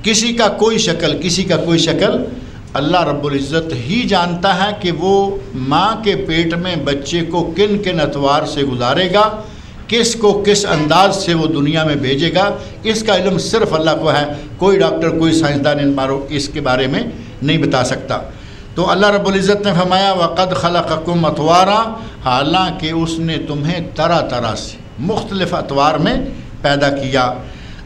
کسی کا کوئی شکل، کسی کا کوئی شکل۔ اللہ رب العزت ہی جانتا ہے کہ وہ ماں کے پیٹ میں بچے کو کن کن اطوار سے گزارے گا، کس کو کس انداز سے وہ دنیا میں بھیجے گا، اس کا علم صرف اللہ کو ہے، کوئی ڈاکٹر کوئی سائنسدان اس کے بارے میں نہیں بتا سکتا۔ تو اللہ رب العزت نے فرمایا وَقَدْ خَلَقَكُمْ أَطْوَارًا، حالانکہ اس نے تمہیں طرح طرح سے مختلف اطوار میں پیدا کیا۔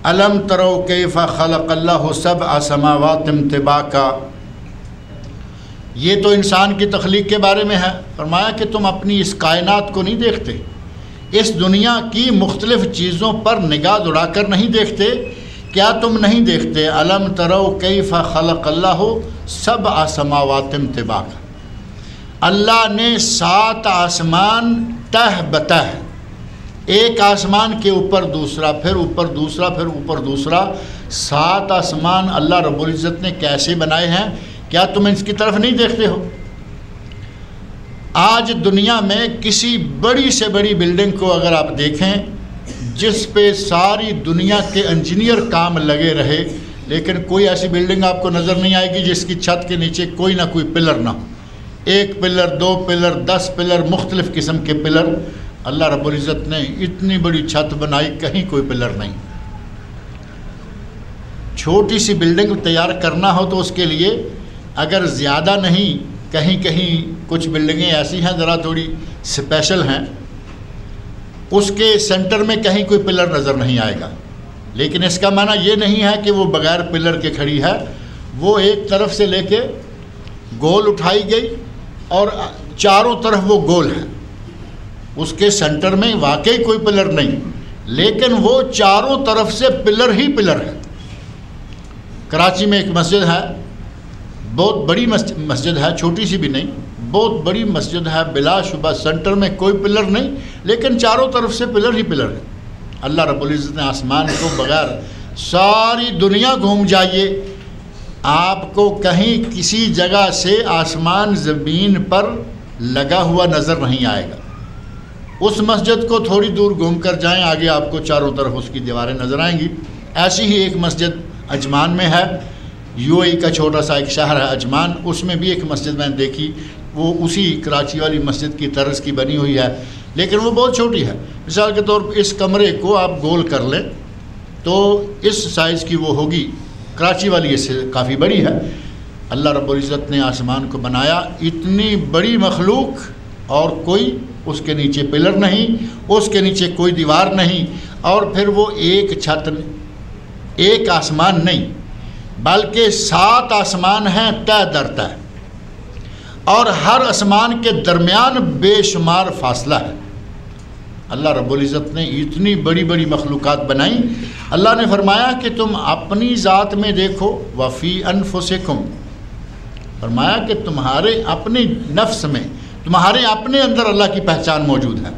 أَلَمْ تَرَوْا كَيْفَ خَلَقَ اللَّهُ سَبْعَ سَمَاوَاتٍ طِبَاقًا، یہ تو انسان کی تخلیق کے بارے میں ہے۔ فرمایا کہ تم اپنی اس کائنات کو نہیں دیکھتے، اس دنیا کی مختلف چیزوں پر نگاہ دوڑا کر نہیں دیکھتے، کیا تم نہیں دیکھتے؟ أَلَمْ تَرَوْا كَيْفَ خَلَقَ اللَّهُ سَبْعَ سَمَاوَاتٍ طِبَاقًا، اللہ نے 7 آسمان تہ بتہ، ایک آسمان کے اوپر دوسرا، پھر اوپر دوسرا، پھر اوپر دوسرا، 7 آسمان اللہ رب العزت نے کیسے بنائے ہیں، کیا تم اس کی طرف نہیں دیکھتے ہو؟ آج دنیا میں کسی بڑی سے بڑی بلڈنگ کو اگر آپ دیکھیں جس پہ ساری دنیا کے انجینئر کام لگے رہے، لیکن کوئی ایسی بلڈنگ آپ کو نظر نہیں آئے گی جس کی چھت کے نیچے کوئی نہ کوئی پلر نہ ہو، 1 پلر 2 پلر 10 پلر، مختلف قسم کے پلر۔ اللہ رب العزت نے اتنی بڑی چھت بنائی، کہیں کوئی پلر نہیں۔ چھوٹی سی بلڈنگ تیار کرنا ہو تو اس کے لیے اگر زیادہ نہیں، کہیں کہیں کچھ بلڈنگیں ایسی ہیں ذرا تھوڑی اسپیشل ہیں، اس کے سینٹر میں کہیں کوئی پلر نظر نہیں آئے گا، لیکن اس کا معنی یہ نہیں ہے کہ وہ بغیر پلر کے کھڑی ہے، وہ ایک طرف سے لے کے گول اٹھائی گئی اور چاروں طرف وہ گول ہے، اس کے سینٹر میں واقعی کوئی پلر نہیں، لیکن وہ چاروں طرف سے پلر ہی پلر ہے۔ کراچی میں ایک مسجد ہے، بہت بڑی مسجد ہے، چھوٹی سی بھی نہیں، بہت بڑی مسجد ہے، بلا شبہ سینٹر میں کوئی پلر نہیں، لیکن چاروں طرف سے پلر ہی پلر ہے۔ اللہ رب العزت نے آسمان کو بغیر، ساری دنیا گھوم جائیے، آپ کو کہیں کسی جگہ سے آسمان زمین پر لگا ہوا نظر نہیں آئے گا۔ اس مسجد کو تھوڑی دور گھوم کر جائیں، آگے آپ کو چاروں طرف اس کی دیواریں نظر آئیں گی۔ ایسی ہی ایک مسجد عجمان میں ہے، UAE کا چھوٹا سا ایک شہر ہے عجمان، اس میں بھی ایک مسجد میں نے دیکھی، وہ اسی کراچی والی مسجد کی طرز کی بنی ہوئی ہے، لیکن وہ بہت چھوٹی ہے۔ مثال کے طور پر اس کمرے کو آپ گول کر لیں تو اس سائز کی وہ ہوگی، کراچی والی اس سے کافی بڑی ہے۔ اللہ رب العزت نے آسمان کو بنایا، اتنی بڑی مخلوق، اور کوئی اس کے نیچے پلر نہیں، اس کے نیچے کوئی دیوار نہیں، اور پھر وہ ایک چھت، ایک آسمان نہیں بلکہ 7 آسمان ہیں تہ در تہ، اور ہر آسمان کے درمیان بے شمار فاصلہ ہے۔ اللہ رب العزت نے اتنی بڑی بڑی مخلوقات بنائیں۔ اللہ نے فرمایا کہ تم اپنی ذات میں دیکھو، وفی انفسکم، فرمایا کہ تمہارے اپنے نفس میں، تمہارے اپنے اندر اللہ کی پہچان موجود ہے۔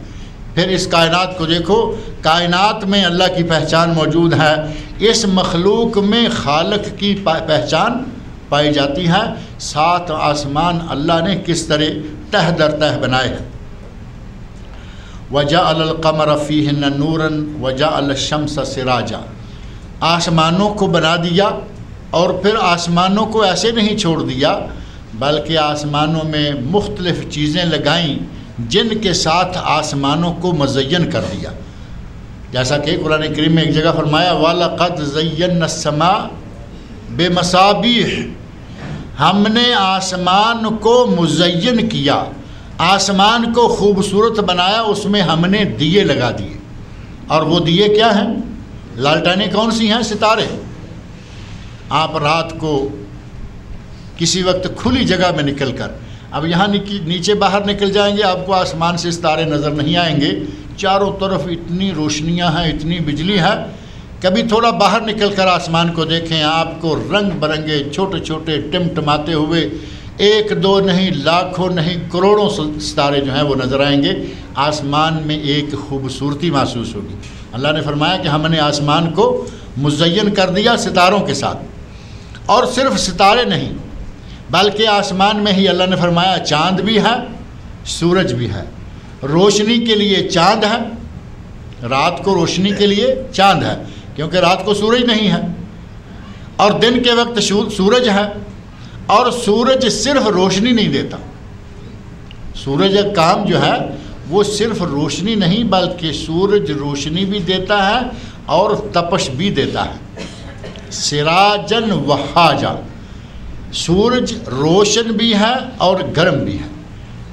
پھر اس کائنات کو دیکھو، کائنات میں اللہ کی پہچان موجود ہے، اس مخلوق میں خالق کی پہچان پائی جاتی ہے۔ 7 آسمان اللہ نے کس طرح تہ در تہ بنائے ہیں۔ وَجَعَلَ الْقَمَرَ فِيهِنَّ نُورًا وَجَعَلَ الشَّمْسَ سِرَاجًا، آسمانوں کو بنا دیا، اور پھر آسمانوں کو ایسے نہیں چھوڑ دیا بلکہ آسمانوں میں مختلف چیزیں لگائیں جن کے ساتھ آسمانوں کو مزین کر دیا، جیسا کہ قرآن کریم میں ایک جگہ فرمایا وَلَقَدْ زَيَّنَّا السَّمَاءَ بِمَصَابِيحَ، ہم نے آسمان کو مزین کیا، آسمان کو خوبصورت بنایا، اس میں ہم نے دیے لگا دیے۔ اور وہ دیے کیا ہیں؟ لالٹینیں کون سی ہیں؟ ستارے۔ آپ رات کو کسی وقت کھلی جگہ میں نکل کر، اب یہاں نیچے باہر نکل جائیں گے، آپ کو آسمان سے ستارے نظر نہیں آئیں گے، چاروں طرف اتنی روشنیاں ہیں، اتنی بجلی ہے۔ کبھی تھوڑا باہر نکل کر آسمان کو دیکھیں، آپ کو رنگ برنگے چھوٹے چھوٹے ٹمٹماتے ہوئے 1 2 نہیں، لاکھوں نہیں، کروڑوں ستارے جو ہیں وہ نظر آئیں گے۔ آسمان میں ایک خوبصورتی محسوس ہوگی۔ اللہ نے فرمایا کہ ہم نے آسمان کو مزین کر دیا ستاروں کے ساتھ، اور صرف ستارے نہیں بلکہ آسمان میں ہی اللہ نے فرمایا چاند بھی ہے، سورج بھی ہے۔ روشنی کے لیے چاند ہے، رات کو روشنی کے لیے چاند ہے کیونکہ رات کو سورج نہیں ہے، اور دن کے وقت سورج ہے۔ اور سورج صرف روشنی نہیں دیتا، سورج کا کام جو ہے وہ صرف روشنی نہیں بلکہ سورج روشنی بھی دیتا ہے اور تپش بھی دیتا ہے۔ سراجن وہاجا، سورج روشن بھی ہے اور گرم بھی ہے۔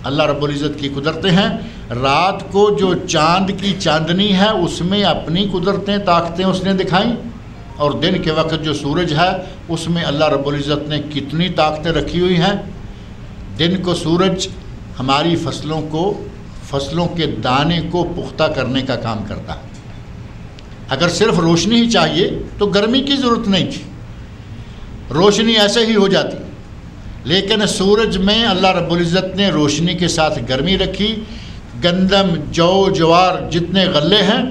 اللہ رب العزت کی قدرتیں ہیں۔ رات کو جو چاند کی چاندنی ہے اس میں اپنی قدرتیں طاقتیں اس نے دکھائیں، اور دن کے وقت جو سورج ہے اس میں اللہ رب العزت نے کتنی طاقتیں رکھی ہوئی ہیں۔ دن کو سورج ہماری فصلوں کے دانے کو پختہ کرنے کا کام کرتا ہے۔ اگر صرف روشنی ہی چاہیے تو گرمی کی ضرورت نہیں تھی، روشنی ایسے ہی ہو جاتی، لیکن سورج میں اللہ رب العزت نے روشنی کے ساتھ گرمی رکھی۔ گندم، جو، جوار جتنے غلے ہیں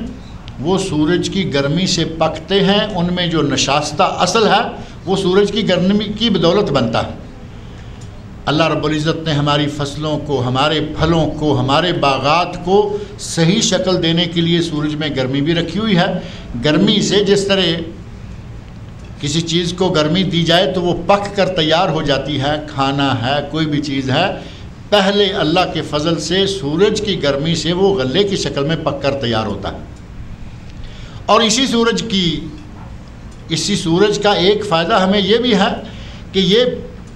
وہ سورج کی گرمی سے پکتے ہیں، ان میں جو نشاستہ اصل ہے وہ سورج کی گرمی کی بدولت بنتا ہے۔ اللہ رب العزت نے ہماری فصلوں کو، ہمارے پھلوں کو، ہمارے باغات کو صحیح شکل دینے کے لیے سورج میں گرمی بھی رکھی ہوئی ہے۔ گرمی سے جس طرح کسی چیز کو گرمی دی جائے تو وہ پک کر تیار ہو جاتی ہے، کھانا ہے، کوئی بھی چیز ہے، پہلے اللہ کے فضل سے سورج کی گرمی سے وہ غلے کی شکل میں پک کر تیار ہوتا ہے۔ اور اسی سورج کا ایک فائدہ ہمیں یہ بھی ہے کہ یہ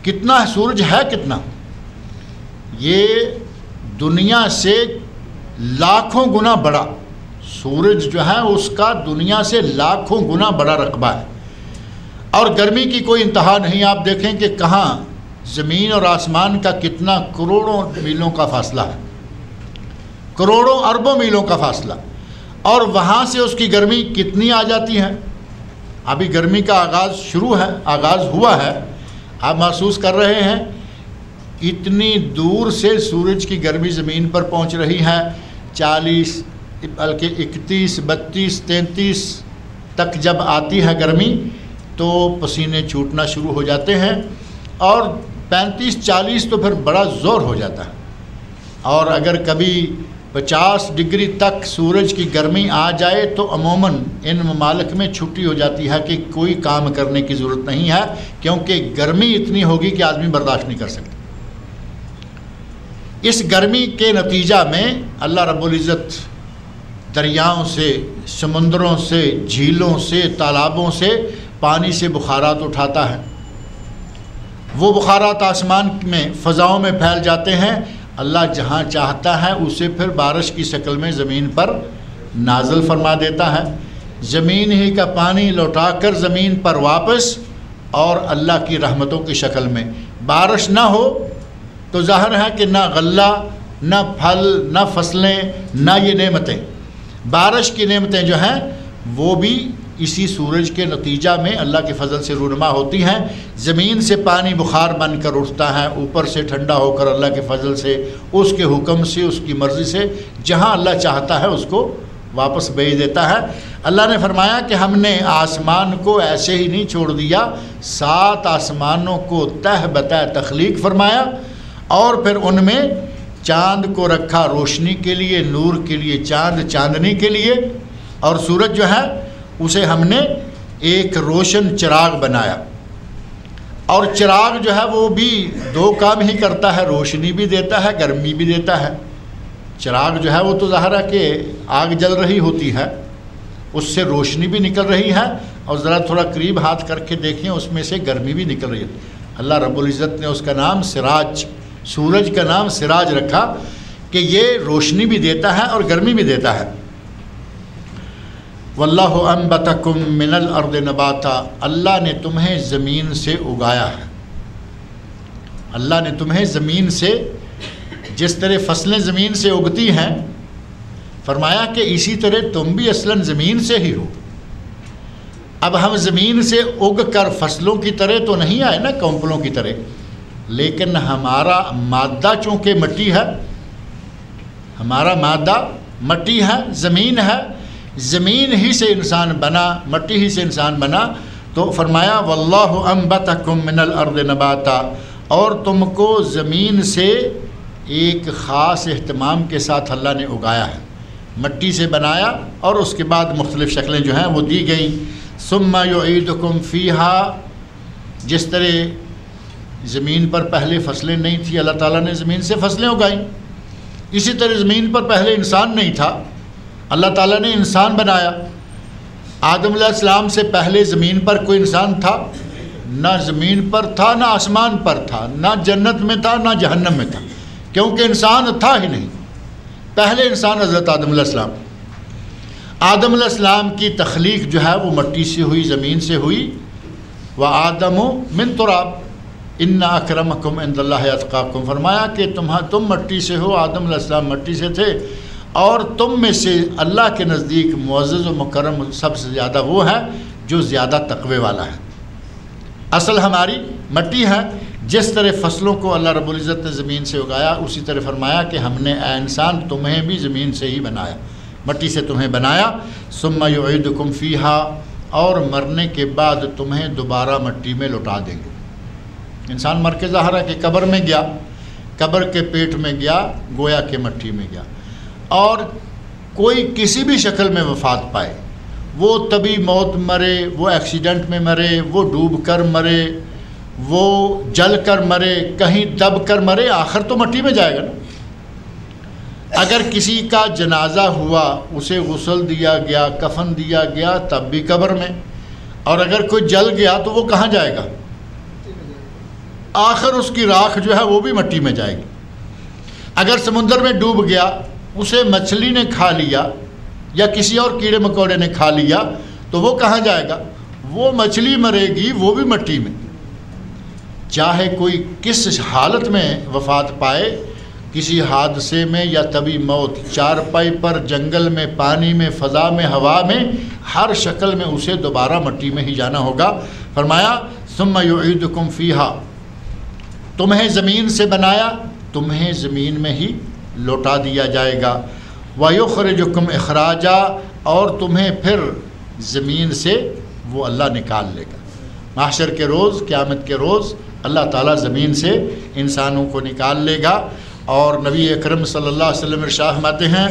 کتنا سورج ہے، کتنا یہ دنیا سے لاکھوں گنا بڑا سورج جو ہے اس کا دنیا سے لاکھوں گنا بڑا رقبہ ہے، اور گرمی کی کوئی انتہا نہیں۔ آپ دیکھیں کہ کہاں زمین اور آسمان کا کتنا کروڑوں میلوں کا فاصلہ ہے، کروڑوں اربوں میلوں کا فاصلہ، اور وہاں سے اس کی گرمی کتنی آ جاتی ہے۔ ابھی گرمی کا آغاز ہوا ہے، آپ محسوس کر رہے ہیں اتنی دور سے سورج کی گرمی زمین پر پہنچ رہی ہے، 40 بلکہ 31 32 33 تک جب آتی ہے گرمی تو پسینے چھوٹنا شروع ہو جاتے ہیں، اور 35 40 تو پھر بڑا زور ہو جاتا ہے۔ اور اگر کبھی 50 ڈگری تک سورج کی گرمی آ جائے تو عموماً ان ممالک میں چھٹی ہو جاتی ہے کہ کوئی کام کرنے کی ضرورت نہیں ہے، کیونکہ گرمی اتنی ہوگی کہ آدمی برداشت نہیں کر سکتا۔ اس گرمی کے نتیجہ میں اللہ رب العزت دریاؤں سے، سمندروں سے، جھیلوں سے، تالابوں سے پانی سے بخارات اٹھاتا ہے۔ وہ بخارات آسمان میں، فضاؤں میں پھیل جاتے ہیں۔ اللہ جہاں چاہتا ہے اسے پھر بارش کی شکل میں زمین پر نازل فرما دیتا ہے، زمین ہی کا پانی لوٹا کر زمین پر واپس، اور اللہ کی رحمتوں کی شکل میں۔ بارش نہ ہو تو ظاہر ہے کہ نہ غلہ، نہ پھل، نہ فصلیں، نہ یہ نعمتیں۔ بارش کی نعمتیں جو ہیں وہ بھی اسی سورج کے نتیجہ میں اللہ کے فضل سے رونما ہوتی ہیں. زمین سے پانی بخار بن کر اٹھتا ہے، اوپر سے ٹھنڈا ہو کر اللہ کے فضل سے، اس کے حکم سے، اس کی مرضی سے جہاں اللہ چاہتا ہے اس کو واپس بھیج دیتا ہے. اللہ نے فرمایا کہ ہم نے آسمان کو ایسے ہی نہیں چھوڑ دیا، 7 آسمانوں کو تہ بتہ تخلیق فرمایا اور پھر ان میں چاند کو رکھا روشنی کے لیے، نور کے لیے، چاند چاندنی کے لیے، اور سورج جو ہے اسے ہم نے ایک روشن چراغ بنایا. اور چراغ جو ہے وہ بھی 2 کام ہی کرتا ہے، روشنی بھی دیتا ہے، گرمی بھی دیتا ہے. چراغ جو ہے وہ تو ظاہر ہے کہ آگ جل رہی ہوتی ہے، اس سے روشنی بھی نکل رہی ہے، اور ذرا تھوڑا قریب ہاتھ کر کے دیکھیں اس میں سے گرمی بھی نکل رہی ہے. اللہ رب العزت نے اس کا نام سراج، سورج کا نام سراج رکھا کہ یہ روشنی بھی دیتا ہے اور گرمی بھی دیتا ہے. واللہ انبتکم من الارض نباتا، اللہ نے تمہیں زمین سے اگایا ہے. اللہ نے تمہیں زمین سے، جس طرح فصلیں زمین سے اگتی ہیں، فرمایا کہ اسی طرح تم بھی اصلاً زمین سے ہی ہو. اب ہم زمین سے اگ کر فصلوں کی طرح تو نہیں آئے نا، کونپلوں کی طرح، لیکن ہمارا مادہ چونکہ مٹی ہے، ہمارا مادہ مٹی ہے، زمین ہے، زمین ہی سے انسان بنا، مٹی ہی سے انسان بنا. تو فرمایا واللہ انبتکم من الارض نباتا، اور تم کو زمین سے ایک خاص اہتمام کے ساتھ اللہ نے اگایا ہے، مٹی سے بنایا اور اس کے بعد مختلف شکلیں جو ہیں وہ دی گئیں. ثم یعیدکم فیہا، جس طرح زمین پر پہلے فصلیں نہیں تھی، اللہ تعالیٰ نے زمین سے فصلیں اگائیں، اسی طرح زمین پر پہلے انسان نہیں تھا، اللہ تعالیٰ نے انسان بنایا. آدم علیہ السلام سے پہلے زمین پر کوئی انسان تھا؟ نہ زمین پر تھا، نہ آسمان پر تھا، نہ جنت میں تھا، نہ جہنم میں تھا، کیونکہ انسان تھا ہی نہیں. پہلے انسان حضرت آدم علیہ السلام. آدم علیہ السلام کی تخلیق جو ہے وہ مٹی سے ہوئی، زمین سے ہوئی. وَآدَمُ مِن تُرَابٍ إِنَّ أَكْرَمَكُمْ عِندَ اللَّهِ أَتْقَاكُمْ، فرمایا کہ تم مٹی سے ہو، آدم علیہ السلام مٹی سے تھے، اور تم میں سے اللہ کے نزدیک معزز و مکرم سب سے زیادہ وہ ہے جو زیادہ تقوی والا ہے. اصل ہماری مٹی ہے. جس طرح فصلوں کو اللہ رب العزت نے زمین سے اگایا، اسی طرح فرمایا کہ ہم نے اے انسان تمہیں بھی زمین سے ہی بنایا، مٹی سے تمہیں بنایا. ثم یعیدکم فیہا، اور مرنے کے بعد تمہیں دوبارہ مٹی میں لوٹا دیں گے. انسان مر کے ظاہر ہے کہ قبر میں گیا، قبر کے پیٹ میں گیا، گویا کہ مٹی میں گیا. اور کوئی کسی بھی شکل میں وفات پائے، وہ طبی موت مرے، وہ ایکسیڈنٹ میں مرے، وہ ڈوب کر مرے، وہ جل کر مرے، کہیں دب کر مرے، آخر تو مٹی میں جائے گا نا. اگر کسی کا جنازہ ہوا، اسے غسل دیا گیا، کفن دیا گیا، تب بھی قبر میں. اور اگر کوئی جل گیا تو وہ کہاں جائے گا؟ آخر اس کی راکھ جو ہے وہ بھی مٹی میں جائے گی. اگر سمندر میں ڈوب گیا، اسے مچھلی نے کھا لیا یا کسی اور کیڑے مکوڑے نے کھا لیا، تو وہ کہاں جائے گا؟ وہ مچھلی مرے گی، وہ بھی مٹی میں. چاہے کوئی کس حالت میں وفات پائے، کسی حادثے میں یا طبی موت، چارپائی پر، جنگل میں، پانی میں، فضا میں، ہوا میں، ہر شکل میں اسے دوبارہ مٹی میں ہی جانا ہوگا. فرمایا ثم یعیدکم فیہا، تمہیں زمین سے بنایا، تمہیں زمین میں ہی لوٹا دیا جائے گا. وَيُخْرِجُكُمْ إِخْرَاجًا، اور تمہیں پھر زمین سے وہ اللہ نکال لے گا. محشر کے روز، قیامت کے روز اللہ تعالیٰ زمین سے انسانوں کو نکال لے گا. اور نبی اکرم صلی اللہ علیہ وسلم ارشاد فرماتے ہیں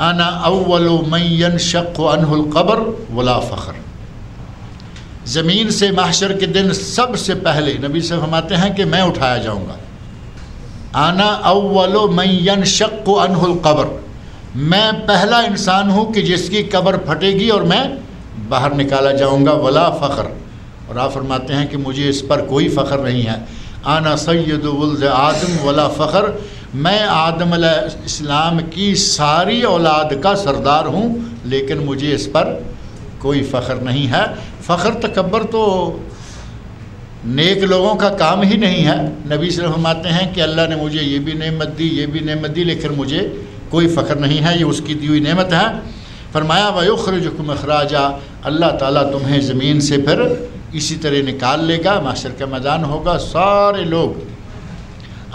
انا اول من ينشق عنه القبر ولا فخر، زمین سے محشر کے دن سب سے پہلے نبی سے فرماتے ہیں کہ میں اٹھایا جاؤں گا. انا اول من ينشق عنه القبر، میں پہلا انسان ہوں کہ جس کی قبر پھٹے گی اور میں باہر نکالا جاؤں گا. ولا فخر، اور آپ فرماتے ہیں کہ مجھے اس پر کوئی فخر نہیں ہے. انا سید ولد آدم ولا فخر، میں آدم علیہ السلام کی ساری اولاد کا سردار ہوں، لیکن مجھے اس پر کوئی فخر نہیں ہے. فخر تکبر تو نیک لوگوں کا کام ہی نہیں ہے. نبی صلی اللہ علیہ وسلم فرماتے ہیں کہ اللہ نے مجھے یہ بھی نعمت دی، یہ بھی نعمت دی، لیکن مجھے کوئی فخر نہیں ہے، یہ اس کی دی ہوئی نعمت ہے. فرمایا وَيُخْرِجُكُمْ اخراجا، اللہ تعالیٰ تمہیں زمین سے پھر اسی طرح نکال لے گا. محشر کا میدان ہوگا، سارے لوگ،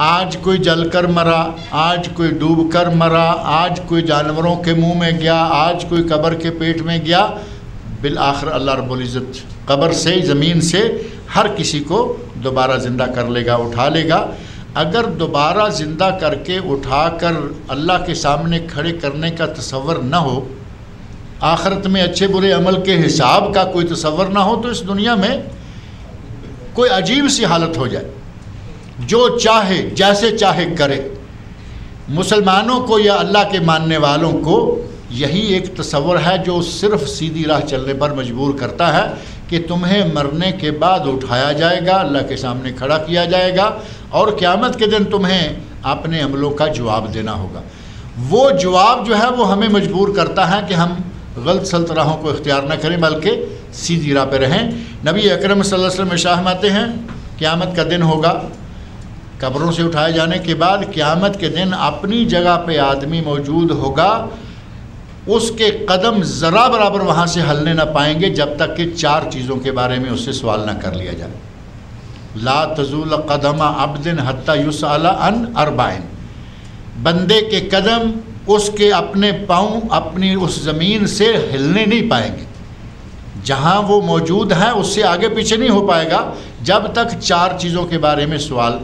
آج کوئی جل کر مرا، آج کوئی ڈوب کر مرا، آج کوئی جانوروں کے منہ میں گیا، آج کوئی قبر کے پیٹ میں گیا، بالآخر اللہ رب العزت قبر سے، زمین سے ہر کسی کو دوبارہ زندہ کر لے گا، اٹھا لے گا. اگر دوبارہ زندہ کر کے اٹھا کر اللہ کے سامنے کھڑے کرنے کا تصور نہ ہو، آخرت میں اچھے برے عمل کے حساب کا کوئی تصور نہ ہو، تو اس دنیا میں کوئی عجیب سی حالت ہو جائے، جو چاہے جیسے چاہے کرے. مسلمانوں کو یا اللہ کے ماننے والوں کو یہی ایک تصور ہے جو صرف سیدھی راہ چلنے پر مجبور کرتا ہے کہ تمہیں مرنے کے بعد اٹھایا جائے گا، اللہ کے سامنے کھڑا کیا جائے گا، اور قیامت کے دن تمہیں اپنے عملوں کا جواب دینا ہوگا. وہ جواب جو ہے وہ ہمیں مجبور کرتا ہے کہ ہم غلط سلط راہوں کو اختیار نہ کریں بلکہ سیدھی راہ پہ رہیں. نبی اکرم صلی اللہ علیہ وسلم ارشاد فرماتے ہیں قیامت کا دن ہوگا، قبروں سے اٹھائے جانے کے بعد قیامت کے دن اپنی جگہ پہ آدمی موجود ہوگا، اس کے قدم ذرا برابر وہاں سے ہلنے نہ پائیں گے جب تک کہ 4 چیزوں کے بارے میں اس سے سوال نہ کر لیا جائے. لا تزول قدم عبد حتی یسأل عن 4، بندے کے قدم اس کے اپنے پاؤں اپنی اس زمین سے ہلنے نہیں پائیں گے، جہاں وہ موجود ہے اس سے آگے پیچھے نہیں ہو پائے گا جب تک 4 چیزوں کے بارے میں سوال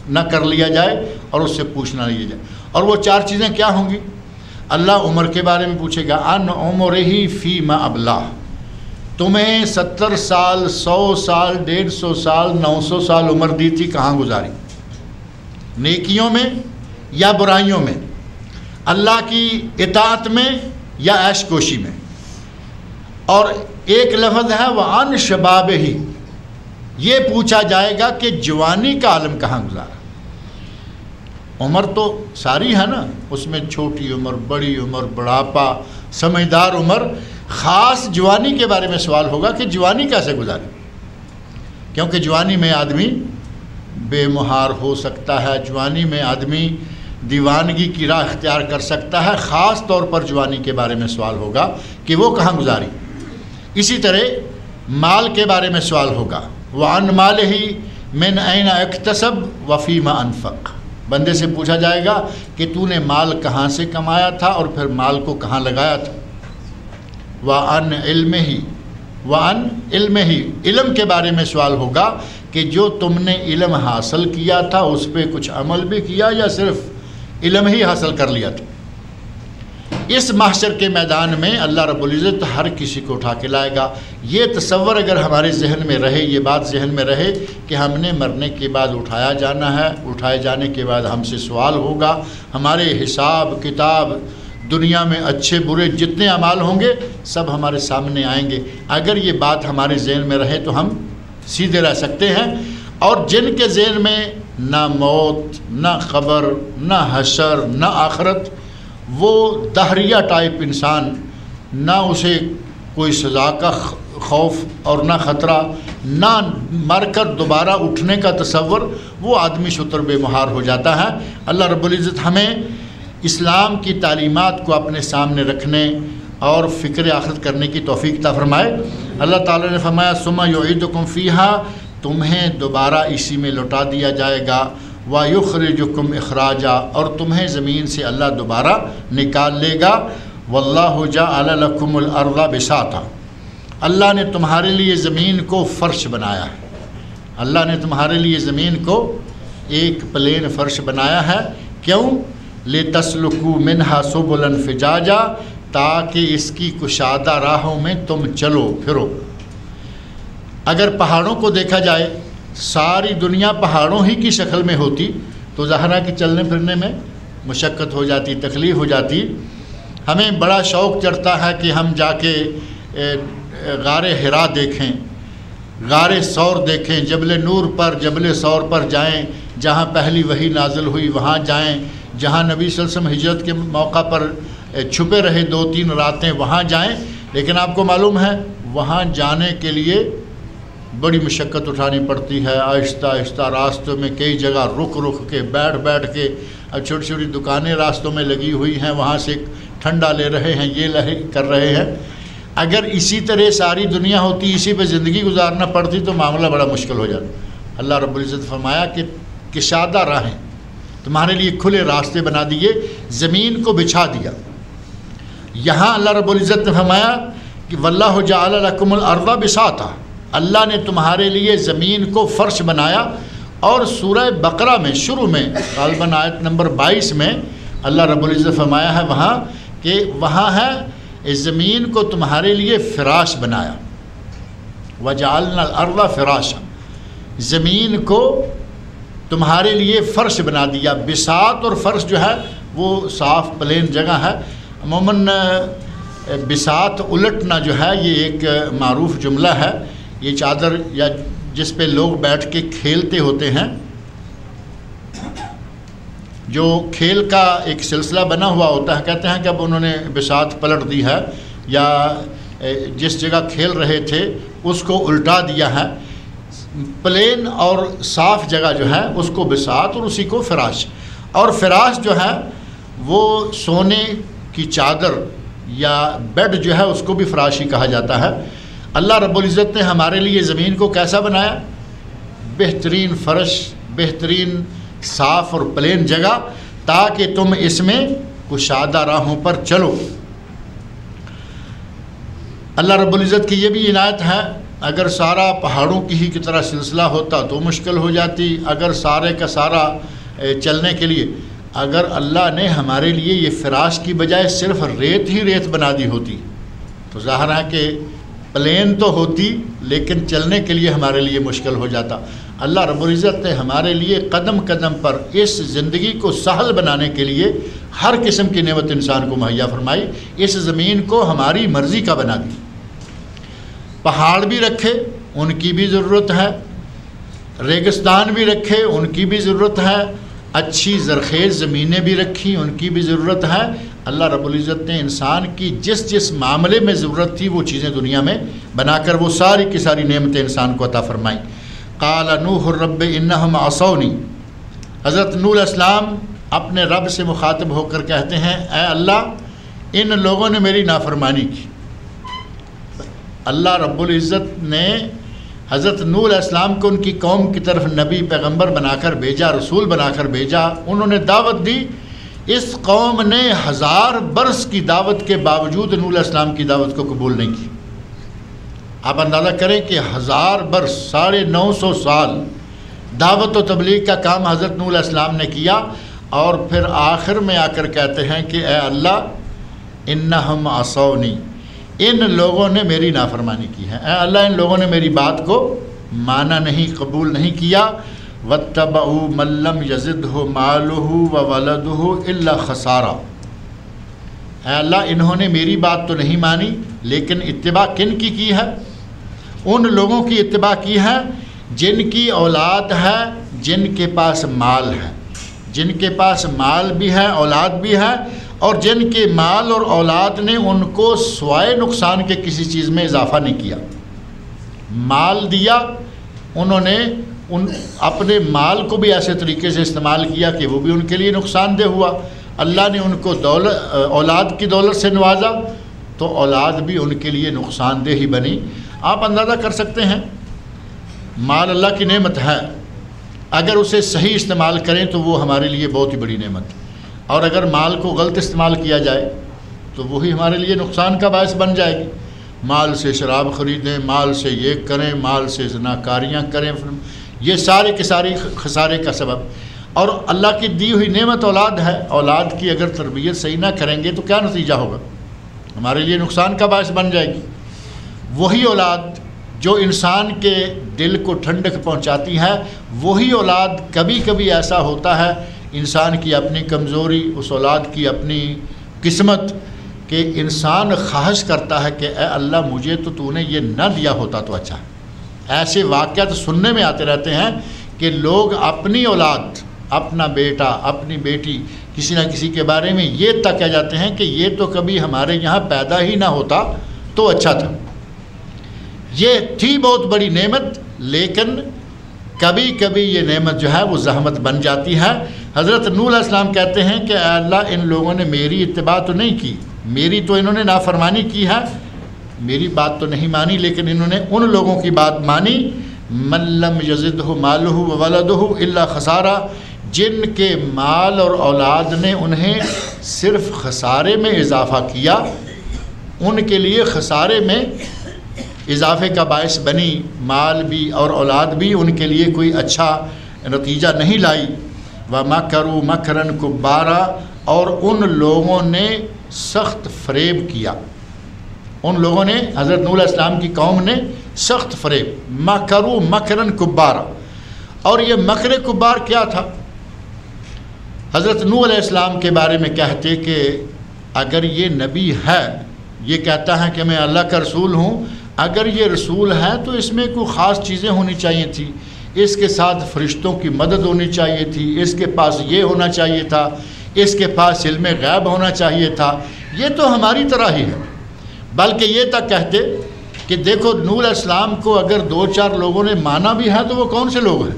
نہ کر لیا جائے اور اس سے پوچھنا لیا جائے. اور وہ 4 چیزیں کیا ہوں گی؟ اللہ عمر کے بارے میں پوچھے گا، ان عمرہ فیما ابلا، تمہیں 70 سال 100 سال 150 سال 900 سال عمر دی تھی، کہاں گزاری؟ نیکیوں میں یا برائیوں میں؟ اللہ کی اطاعت میں یا عیش کوشی میں؟ اور ایک لفظ ہے وَعَنْ شَبَابِهِ، یہ پوچھا جائے گا کہ جوانی کا عالم کہاں گزارا؟ عمر تو ساری ہے نا، اس میں چھوٹی عمر، بڑی عمر، بڑھاپا، سمجھدار عمر. خاص جوانی کے بارے میں سوال ہوگا کہ جوانی کیسے گزاری، کیونکہ جوانی میں آدمی بے مہار ہو سکتا ہے، جوانی میں آدمی دیوانگی کی راہ اختیار کر سکتا ہے. خاص طور پر جوانی کے بارے میں سوال ہوگا کہ وہ کہاں گزاری. اسی طرح مال کے بارے میں سوال ہوگا، وَعَنْ مَالِهِ مِنْ أَيْنَ اكْتَسَبَ وَفِيمَ أَنْفَقَ، بندے سے پوچھا جائے گا کہ تو نے مال کہاں سے کمایا تھا اور پھر مال کو کہاں لگایا تھا. وَعَنْ عِلْمِهِ، وَعَنْ عِلْمِهِ، علم کے بارے میں سوال ہوگا کہ جو تم نے علم حاصل کیا تھا اس پہ کچھ عمل بھی کیا یا صرف علم ہی حاصل کر لیا تھا. اس محشر کے میدان میں اللہ رب العزت ہر کسی کو اٹھا کے لائے گا. یہ تصور اگر ہمارے ذہن میں رہے، یہ بات ذہن میں رہے کہ ہم نے مرنے کے بعد اٹھایا جانا ہے، اٹھائے جانے کے بعد ہم سے سوال ہوگا، ہمارے حساب کتاب دنیا میں اچھے برے جتنے اعمال ہوں گے سب ہمارے سامنے آئیں گے. اگر یہ بات ہمارے ذہن میں رہے تو ہم سیدھے رہ سکتے ہیں. اور جن کے ذہن میں نہ موت، نہ قبر، نہ حشر، نہ آخرت، وہ دہریہ ٹائپ انسان، نہ اسے کوئی سزا کا خوف اور نہ خطرہ، نہ مر کر دوبارہ اٹھنے کا تصور، وہ آدمی شتر بے مہار ہو جاتا ہے. اللہ رب العزت ہمیں اسلام کی تعلیمات کو اپنے سامنے رکھنے اور فکر آخرت کرنے کی توفیق عطا فرمائے. اللہ تعالیٰ نے فرمایا ثم یعیدکم فیہا، تمہیں دوبارہ اسی میں لوٹا دیا جائے گا. وَيُخْرِجُكُمْ اخراجا، اور تمہیں زمین سے اللہ دوبارہ نکال لے گا. وَاللَّهُ جَعَلَ لَكُمُ الْأَرْضَ بِسَاطًا، اللہ نے تمہارے لیے زمین کو فرش بنایا ہے. اللہ نے تمہارے لیے زمین کو ایک پلین فرش بنایا ہے. کیوں؟ لِتَسْلُكُوا مِنْهَا سُبُلًا فِجَاجًا، تاکہ اس کی کشادہ راہوں میں تم چلو پھرو. اگر پہاڑوں کو دیکھا جائے، ساری دنیا پہاڑوں ہی کی شکل میں ہوتی تو ظاہر ہے کہ چلنے پھرنے میں مشقت ہو جاتی، تکلیف ہو جاتی. ہمیں بڑا شوق چڑھتا ہے کہ ہم جا کے غار حرا دیکھیں، غار ثور دیکھیں، جبل نور پر، جبل ثور پر جائیں، جہاں پہلی وحی نازل ہوئی وہاں جائیں، جہاں نبی صلی اللہ علیہ وسلم ہجرت کے موقع پر چھپے رہے 2-3 راتیں وہاں جائیں. لیکن آپ کو معلوم ہے وہاں جانے کے لیے بڑی مشقت اٹھانی پڑتی ہے. آہستہ آہستہ راستوں میں کئی جگہ رک کے بیٹھ کے، اب چھوٹی چھوٹی دکانیں راستوں میں لگی ہوئی ہیں، وہاں سے ٹھنڈا لے رہے ہیں، یہ کر رہے ہیں. اگر اسی طرح ساری دنیا ہوتی، اسی پہ زندگی گزارنا پڑتی تو معاملہ بڑا مشکل ہو جاتا. اللہ رب العزت فرمایا کہ کشادہ راہیں، تمہارے لیے کھلے راستے بنا دیے، زمین کو بچھا دیا. یہاں اللہ رب العزت نے فرمایا کہ واللہ جعل لکم الارض بساطا، اللہ نے تمہارے لیے زمین کو فرش بنایا. اور سورہ بقرہ میں شروع میں غالباً آیت نمبر 22 میں اللہ رب العزت فرمایا ہے وہاں کہ وہاں ہے اس زمین کو تمہارے لیے فراش بنایا. وجعلنا الارض فراشا، زمین کو تمہارے لیے فرش بنا دیا. بساط اور فرش جو ہے وہ صاف پلین جگہ ہے. عموماً بساط الٹنا جو ہے یہ ایک معروف جملہ ہے. یہ چادر یا جس پہ لوگ بیٹھ کے کھیلتے ہوتے ہیں، جو کھیل کا ایک سلسلہ بنا ہوا ہوتا ہے، کہتے ہیں کہ اب انہوں نے بساط پلٹ دی ہے یا جس جگہ کھیل رہے تھے اس کو الٹا دیا ہے. پلین اور صاف جگہ جو ہے اس کو بساط اور اسی کو فراش. اور فراش جو ہے وہ سونے کی چادر یا بیڈ جو ہے اس کو بھی فراش ہی کہا جاتا ہے. اللہ رب العزت نے ہمارے لیے زمین کو کیسا بنایا؟ بہترین فرش، بہترین صاف اور پلین جگہ، تاکہ تم اس میں کشادہ راہوں پر چلو. اللہ رب العزت کی یہ بھی عنایت ہے. اگر سارا پہاڑوں کی ہی کی طرح سلسلہ ہوتا تو مشکل ہو جاتی. اگر سارے کا سارا چلنے کے لیے اگر اللہ نے ہمارے لیے یہ فراش کی بجائے صرف ریت ہی ریت بنا دی ہوتی تو ظاہر ہے کہ پلین تو ہوتی لیکن چلنے کے لیے ہمارے لیے مشکل ہو جاتا. اللہ رب العزت نے ہمارے لیے قدم قدم پر اس زندگی کو سہل بنانے کے لیے ہر قسم کی نعمت انسان کو مہیا فرمائی. اس زمین کو ہماری مرضی کا بنا دی. پہاڑ بھی رکھے ان کی بھی ضرورت ہے، ریگستان بھی رکھے ان کی بھی ضرورت ہے، اچھی زرخیز زمینیں بھی رکھی ان کی بھی ضرورت ہے. اللہ رب العزت نے انسان کی جس جس معاملے میں ضرورت تھی وہ چیزیں دنیا میں بنا کر وہ ساری کی ساری نعمتیں انسان کو عطا فرمائیں. قال نوح الرب انہم عصونی، حضرت نوح علیہ السلام اپنے رب سے مخاطب ہو کر کہتے ہیں اے اللہ ان لوگوں نے میری نافرمانی کی. اللہ رب العزت نے حضرت نوح علیہ السلام کو ان کی قوم کی طرف نبی پیغمبر بنا کر بھیجا، رسول بنا کر بھیجا. انہوں نے دعوت دی. اس قوم نے 1000 برس کی دعوت کے باوجود نوح علیہ السلام کی دعوت کو قبول نہیں کی. آپ اندازہ کریں کہ 1000 برس 950 سال دعوت و تبلیغ کا کام حضرت نوح علیہ السلام نے کیا، اور پھر آخر میں آ کر کہتے ہیں کہ اے اللہ انہم عصونی، ان لوگوں نے میری نافرمانی کی ہے. اے اللہ ان لوگوں نے میری بات کو مانا نہیں، قبول نہیں کیا. واتبعوا من لم یزدہ مالہ وولدہ الا خسارا. اے اللہ انہوں نے میری بات تو نہیں مانی، لیکن اتباع کن کی ہے؟ ان لوگوں کی اتباع کی ہے جن کی اولاد ہے، جن کے پاس مال ہے. جن کے پاس مال بھی ہے، اولاد بھی ہے، اور جن کے مال اور اولاد نے ان کو سوائے نقصان کے کسی چیز میں اضافہ نہیں کیا. مال دیا انہوں نے اپنے مال کو بھی ایسے طریقے سے استعمال کیا کہ وہ بھی ان کے لیے نقصان دہ ہوا. اللہ نے ان کو اولاد کی دولت سے نوازا تو اولاد بھی ان کے لیے نقصان دہ ہی بنی. آپ اندازہ کر سکتے ہیں مال اللہ کی نعمت ہے، اگر اسے صحیح استعمال کریں تو وہ ہمارے لیے بہت ہی بڑی نعمت ہے، اور اگر مال کو غلط استعمال کیا جائے تو وہی ہمارے لیے نقصان کا باعث بن جائے گی. مال سے شراب خریدیں، مال سے یہ کریں، مال سے زناکاریاں کریں، یہ سارے کے سارے خسارے کا سبب. اور اللہ کی دی ہوئی نعمت اولاد ہے، اولاد کی اگر تربیت صحیح نہ کریں گے تو کیا نتیجہ ہوگا؟ ہمارے لیے نقصان کا باعث بن جائے گی. وہی اولاد جو انسان کے دل کو ٹھنڈک پہنچاتی ہے، وہی اولاد کبھی کبھی ایسا ہوتا ہے انسان کی اپنی کمزوری، اس اولاد کی اپنی قسمت، کہ انسان خواہش کرتا ہے کہ اے اللہ مجھے تو نے یہ نہ دیا ہوتا تو اچھا. ایسے واقعات سننے میں آتے رہتے ہیں کہ لوگ اپنی اولاد، اپنا بیٹا، اپنی بیٹی، کسی نہ کسی کے بارے میں یہ تک کہہ جاتے ہیں کہ یہ تو کبھی ہمارے یہاں پیدا ہی نہ ہوتا تو اچھا تھا. یہ تھی بہت بڑی نعمت، لیکن کبھی کبھی یہ نعمت جو ہے وہ زحمت بن جاتی ہے. حضرت نوح علیہ السلام کہتے ہیں کہ اے اللہ ان لوگوں نے میری اتباع تو نہیں کی، میری تو انہوں نے نافرمانی کی ہے، میری بات تو نہیں مانی، لیکن انہوں نے ان لوگوں کی بات مانی من لم یزدہ مالہ وولدہ الا خسارہ، جن کے مال اور اولاد نے انہیں صرف خسارے میں اضافہ کیا، ان کے لیے خسارے میں اضافے کا باعث بنی، مال بھی اور اولاد بھی ان کے لیے کوئی اچھا نتیجہ نہیں لائی۔ وَمَكَرُوا مَكْرًا كُبَّارًا، اور ان لوگوں نے سخت فریب کیا، ان لوگوں نے حضرت نوح علیہ السلام کی قوم نے سخت فریب، مَكَرُوا مَكْرًا كُبَّارًا۔ اور یہ مکر کبار کیا تھا؟ حضرت نوح علیہ السلام کے بارے میں کہتے کہ اگر یہ نبی ہے، یہ کہتا ہے کہ میں اللہ کا رسول ہوں، اگر یہ رسول ہے تو اس میں کوئی خاص چیزیں ہونی چاہیے تھی، اس کے ساتھ فرشتوں کی مدد ہونی چاہیے تھی، اس کے پاس یہ ہونا چاہیے تھا، اس کے پاس علم غیب ہونا چاہیے تھا، یہ تو ہماری طرح ہی ہے۔ بلکہ یہ تک کہتے کہ دیکھو نوح علیہ السلام کو اگر 2-4 لوگوں نے مانا بھی ہے تو وہ کون سے لوگ ہیں؟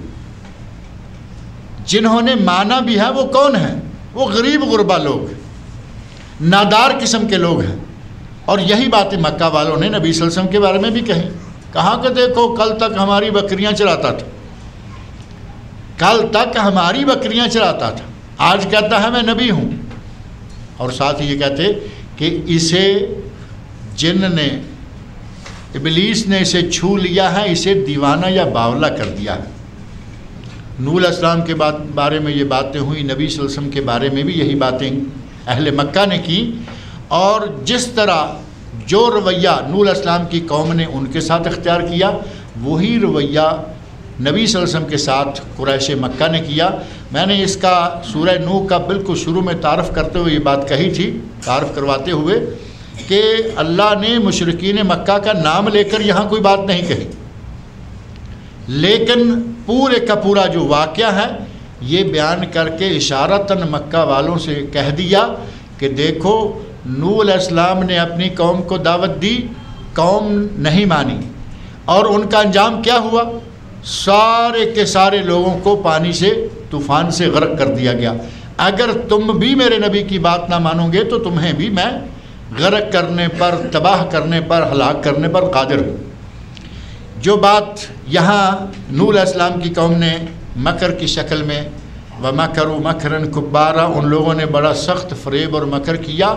جنہوں نے مانا بھی ہے وہ کون ہیں؟ وہ غریب غربا لوگ ہیں، نادار قسم کے لوگ ہیں۔ اور یہی باتیں مکہ والوں نے نبی صلی اللہ علیہ وسلم کے بارے میں بھی کہیں، کہا کہ دیکھو کل تک ہماری بکریاں چراتا تھا، کل تک ہماری بکریاں چراتا تھا، آج کہتا ہے میں نبی ہوں۔ اور ساتھ ہی یہ کہتے کہ اسے جن نے، ابلیس نے اسے چھو لیا ہے، اسے دیوانہ یا باولا کر دیا ہے۔ نوح علیہ السلام کے بارے میں یہ باتیں ہوئی، نبی صلی اللہ علیہ وسلم کے بارے میں بھی یہی باتیں اہل مکہ نے کی۔ اور جس طرح جو رویہ نوح علیہ السلام کی قوم نے ان کے ساتھ اختیار کیا، وہی رویہ نبی صلی اللہ علیہ وسلم کے ساتھ قریش مکہ نے کیا۔ میں نے اس کا سورہ نوح کا بالکل شروع میں تعارف کرتے ہوئے یہ بات کہی تھی، تعارف کرواتے ہوئے کہ اللہ نے مشرکین مکہ کا نام لے کر یہاں کوئی بات نہیں کہی، لیکن پورے کا پورا جو واقعہ ہے یہ بیان کر کے اشارتاً مکہ والوں سے کہہ دیا کہ دیکھو نوح علیہ السلام نے اپنی قوم کو دعوت دی، قوم نہیں مانی، اور ان کا انجام کیا ہوا؟ سارے کے سارے لوگوں کو پانی سے، طوفان سے غرق کر دیا گیا۔ اگر تم بھی میرے نبی کی بات نہ مانو گے تو تمہیں بھی میں غرق کرنے پر، تباہ کرنے پر، ہلاک کرنے پر قادر ہوں۔ جو بات یہاں نوح علیہ السلام کی قوم نے مکر کی شکل میں وَمَكَرُوا مَكْرًا كُبَّارًا، ان لوگوں نے بڑا سخت فریب اور مکر کیا،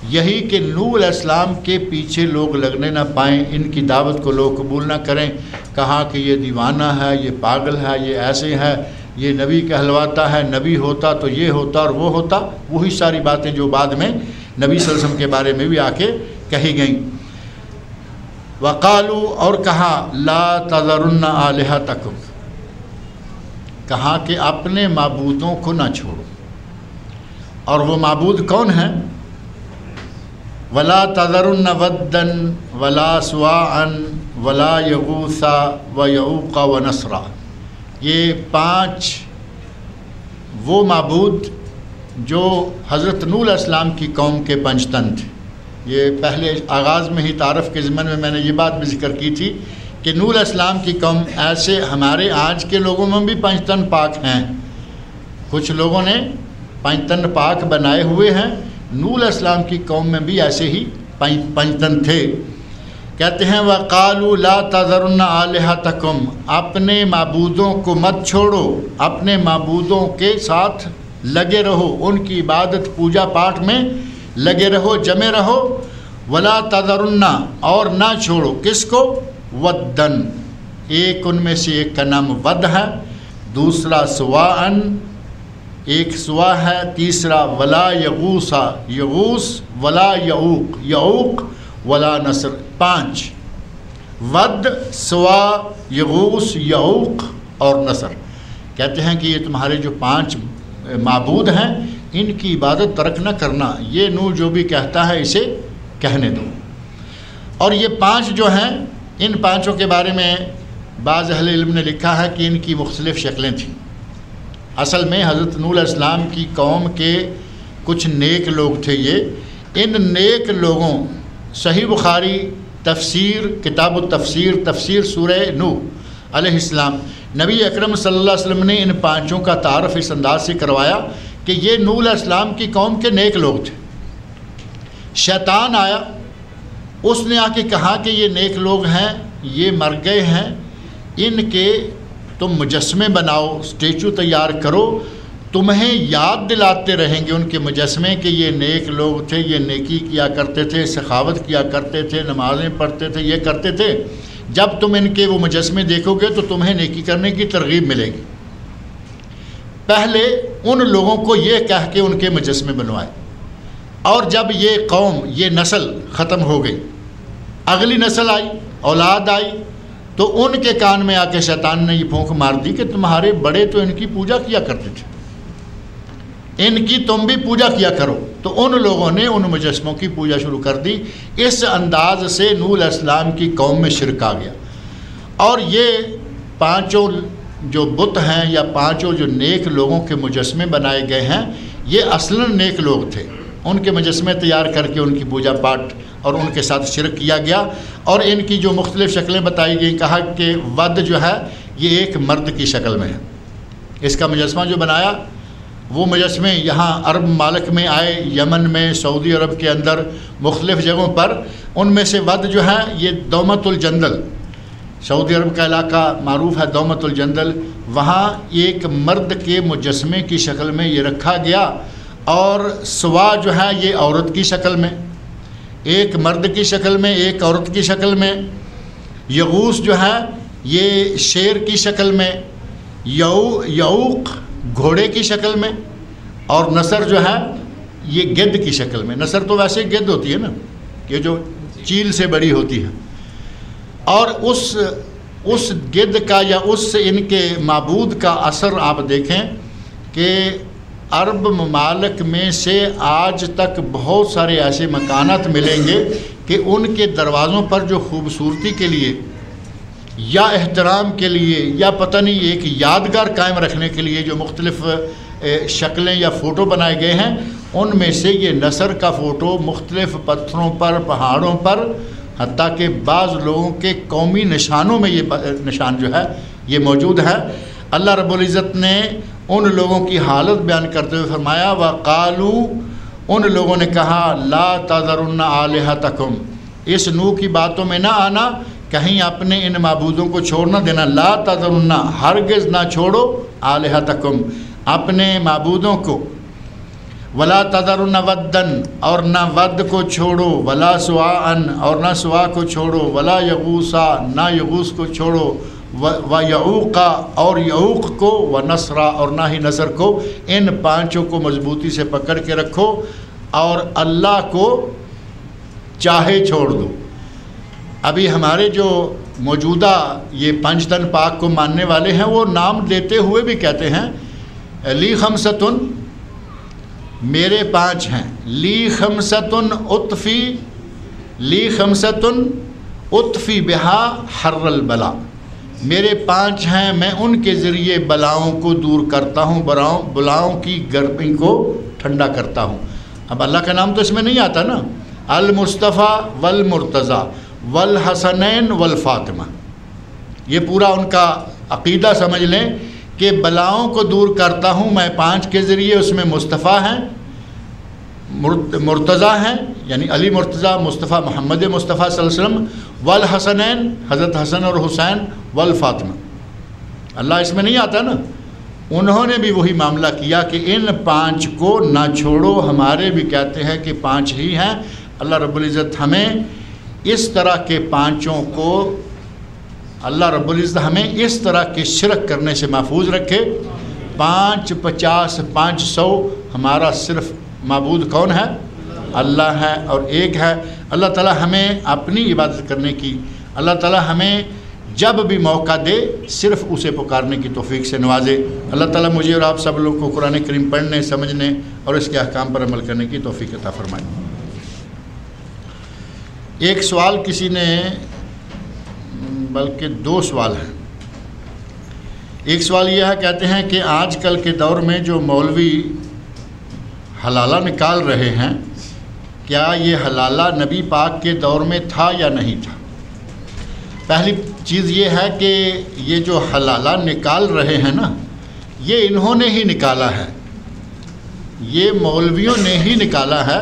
یہی کہ نوح علیہ السلام کے پیچھے لوگ لگنے نہ پائیں، ان کی دعوت کو لوگ قبول نہ کریں، کہا کہ یہ دیوانہ ہے، یہ پاگل ہے، یہ ایسے ہے، یہ نبی کہلواتا ہے، نبی ہوتا تو یہ ہوتا اور وہ ہوتا، وہی ساری باتیں جو بعد میں نبی صلی اللہ علیہ وسلم کے بارے میں بھی آ کے کہی گئیں۔ وَقَالُوا، اور کہا لَا تَذَرُنَّ آلِهَتَكُمْ، کہا کہ اپنے معبودوں کو نہ چھوڑو، اور وہ معبود کون ہیں؟ وَلَا تَذَرُنَّ وَدًّا وَلَا سُوَاعًا وَلَا يَغُوثَ وَيَعُوقَ وَنَسْرًا، یہ 5 وہ معبود جو حضرت نوح علیہ السلام کی قوم کے پنجتن تھے۔ یہ پہلے آغاز میں ہی تعارف کے ضمن میں نے یہ بات بھی ذکر کی تھی کہ نوح علیہ السلام کی قوم، ایسے ہمارے آج کے لوگوں میں بھی پنجتن پاک ہیں، کچھ لوگوں نے پنجتن پاک بنائے ہوئے ہیں، نوح علیہ السلام کی قوم میں بھی ایسے ہی پنجتن تھے۔ کہتے ہیں وَقَالُوا لَا تَذَرُنَّ آلِهَتَكُمْ، اپنے معبودوں کو مت چھوڑو، اپنے معبودوں کے ساتھ لگے رہو، ان کی عبادت پوجا پاٹ میں لگے رہو، جمے رہو۔ وَلَا تَذَرُنَّ، اور نہ چھوڑو، کس کو؟ وَدًّا، ایک ان میں سے ایک کا نام ود ہے، دوسرا سواعن، ایک سوا ہے، تیسرا ولا یغوث، یغوث ولا یعوق، یعوق ولا نصر، 5 ود، سوا، یغوث، یعوق اور نصر۔ کہتے ہیں کہ یہ تمہارے جو 5 معبود ہیں ان کی عبادت ترک نہ کرنا، یہ نوح جو بھی کہتا ہے اسے کہنے دو۔ اور یہ 5 جو ہیں، ان 5 کے بارے میں بعض اہل علم نے لکھا ہے کہ ان کی مختلف شکلیں تھیں۔ اصل میں حضرت نوح علیہ السلام کی قوم کے کچھ نیک لوگ تھے یہ، ان نیک لوگوں، صحیح بخاری تفسیر، کتاب التفسیر، تفسیر سورہ نوح علیہ السلام، نبی اکرم صلی اللہ علیہ وسلم نے ان 5 کا تعارف اس انداز سے کروایا کہ یہ نوح علیہ السلام کی قوم کے نیک لوگ تھے۔ شیطان آیا، اس نے آ کے کہا کہ یہ نیک لوگ ہیں، یہ مر گئے ہیں، ان کے تم مجسمے بناؤ، اسٹیچو تیار کرو، تمہیں یاد دلاتے رہیں گے ان کے مجسمے کہ یہ نیک لوگ تھے، یہ نیکی کیا کرتے تھے، سخاوت کیا کرتے تھے، نمازیں پڑھتے تھے، یہ کرتے تھے۔ جب تم ان کے وہ مجسمے دیکھو گے تو تمہیں نیکی کرنے کی ترغیب ملے گی۔ پہلے ان لوگوں کو یہ کہہ کے ان کے مجسمے بنوائے، اور جب یہ قوم، یہ نسل ختم ہو گئی، اگلی نسل آئی، اولاد آئی، تو ان کے کان میں آ کے شیطان نے یہ پھونک مار دی کہ تمہارے بڑے تو ان کی پوجا کیا کرتے تھے، ان کی تم بھی پوجا کیا کرو۔ تو ان لوگوں نے ان مجسموں کی پوجا شروع کر دی۔ اس انداز سے نوح علیہ السلام کی قوم میں شرک آ گیا۔ اور یہ پانچوں جو بت ہیں یا پانچوں جو نیک لوگوں کے مجسمے بنائے گئے ہیں، یہ اصلاً نیک لوگ تھے، ان کے مجسمے تیار کر کے ان کی پوجا پاٹ اور ان کے ساتھ شرک کیا گیا۔ اور ان کی جو مختلف شکلیں بتائی گئیں، کہا کہ ود جو ہے یہ ایک مرد کی شکل میں ہے، اس کا مجسمہ جو بنایا، وہ مجسمے یہاں عرب ممالک میں آئے، یمن میں، سعودی عرب کے اندر مختلف جگہوں پر، ان میں سے ود جو ہے یہ دومت الجندل، سعودی عرب کا علاقہ معروف ہے دومت الجندل، وہاں ایک مرد کے مجسمے کی شکل میں یہ رکھا گیا، اور سوا جو ہے یہ عورت کی شکل میں، ایک مرد کی شکل میں، ایک عورت کی شکل میں، یغوث جو ہے یہ شیر کی شکل میں، یعوق گھوڑے کی شکل میں، اور نصر جو ہے یہ گدھ کی شکل میں۔ نصر تو ویسے گدھ ہوتی ہے نا، یہ جو چیل سے بڑی ہوتی ہے۔ اور اس گدھ کا یا اس ان کے معبود کا اثر آپ دیکھیں کہ عرب ممالک میں سے آج تک بہت سارے ایسے مکانات ملیں گے کہ ان کے دروازوں پر جو خوبصورتی کے لیے یا احترام کے لیے یا پتہ نہیں ایک یادگار قائم رکھنے کے لیے جو مختلف شکلیں یا فوٹو بنائے گئے ہیں، ان میں سے یہ نصر کا فوٹو مختلف پتھروں پر، پہاڑوں پر، حتیٰ کہ بعض لوگوں کے قومی نشانوں میں یہ نشان جو ہے یہ موجود ہے۔ اللہ رب العزت نے ان لوگوں کی حالت بیان کرتے ہوئے فرمایا وَقَالُوا، ان لوگوں نے کہا لَا تَذَرُنَّ آلِهَتَكُمْ، اس نوح کی باتوں میں نہ آنا، کہیں اپنے ان معبودوں کو چھوڑ نہ دینا، لا تذرن، ہرگز نہ چھوڑو، آلہتکم، اپنے معبودوں کو، ولا تذرن ودن، اور نہ ود کو چھوڑو، ولا سواعن، اور نہ سوا کو چھوڑو، ولا یغوثا، نہ یغوث کو چھوڑو، و یعوق، اور یعوق کو، و نصرا، اور نہ ہی نصر کو۔ ان پانچوں کو مضبوطی سے پکڑ کے رکھو اور اللہ کو چاہے چھوڑ دو۔ ابھی ہمارے جو موجودہ یہ پنج تن پاک کو ماننے والے ہیں، وہ نام لیتے ہوئے بھی کہتے ہیں لی خمستن، میرے پانچ ہیں، لی خمستن اطفی، لی خمستن اطفی بہا حر البلا، میرے پانچ ہیں، میں ان کے ذریعے بلاؤں کو دور کرتا ہوں، بلاؤں کی گرمی کو ٹھنڈا کرتا ہوں۔ اب اللہ کا نام تو اس میں نہیں آتا نا، المصطفیٰ والمرتضیٰ والحسنین والفاطمہ، یہ پورا ان کا عقیدہ سمجھ لیں کہ بلاؤں کو دور کرتا ہوں میں پانچ کے ذریعے، اس میں مصطفیٰ ہیں، مرتضیٰ ہیں، یعنی علی مرتضیٰ، مصطفیٰ محمد مصطفیٰ صلی اللہ علیہ وسلم، والحسنین، حضرت حسن اور حسین، والفاطمہ، اللہ اس میں نہیں آتا نا۔ انہوں نے بھی وہی معاملہ کیا کہ ان پانچ کو نہ چھوڑو، ہمارے بھی کہتے ہیں کہ پانچ ہی ہیں۔ اللہ رب العزت ہمیں اس طرح کے پانچوں کو، اللہ رب العزت ہمیں اس طرح کے شرک کرنے سے محفوظ رکھے۔ 5، 50، 500 ہمارا صرف معبود کون ہے؟ اللہ ہے، اور ایک ہے۔ اللہ تعالی ہمیں اپنی عبادت کرنے کی، اللہ تعالی ہمیں جب بھی موقع دے صرف اسے پکارنے کی توفیق سے نوازے۔ اللہ تعالی مجھے اور آپ سب لوگ کو قرآن کریم پڑھنے، سمجھنے اور اس کے احکام پر عمل کرنے کی توفیق عطا فرمائے۔ ایک سوال کسی نے، بلکہ 2 سوال ہیں۔ ایک سوال یہ ہے، کہتے ہیں کہ آج کل کے دور میں جو مولوی حلالہ نکال رہے ہیں، کیا یہ حلالہ نبی پاک کے دور میں تھا یا نہیں تھا؟ پہلی چیز یہ ہے کہ یہ جو حلالہ نکال رہے ہیں نا، یہ انہوں نے ہی نکالا ہے، یہ مولویوں نے ہی نکالا ہے،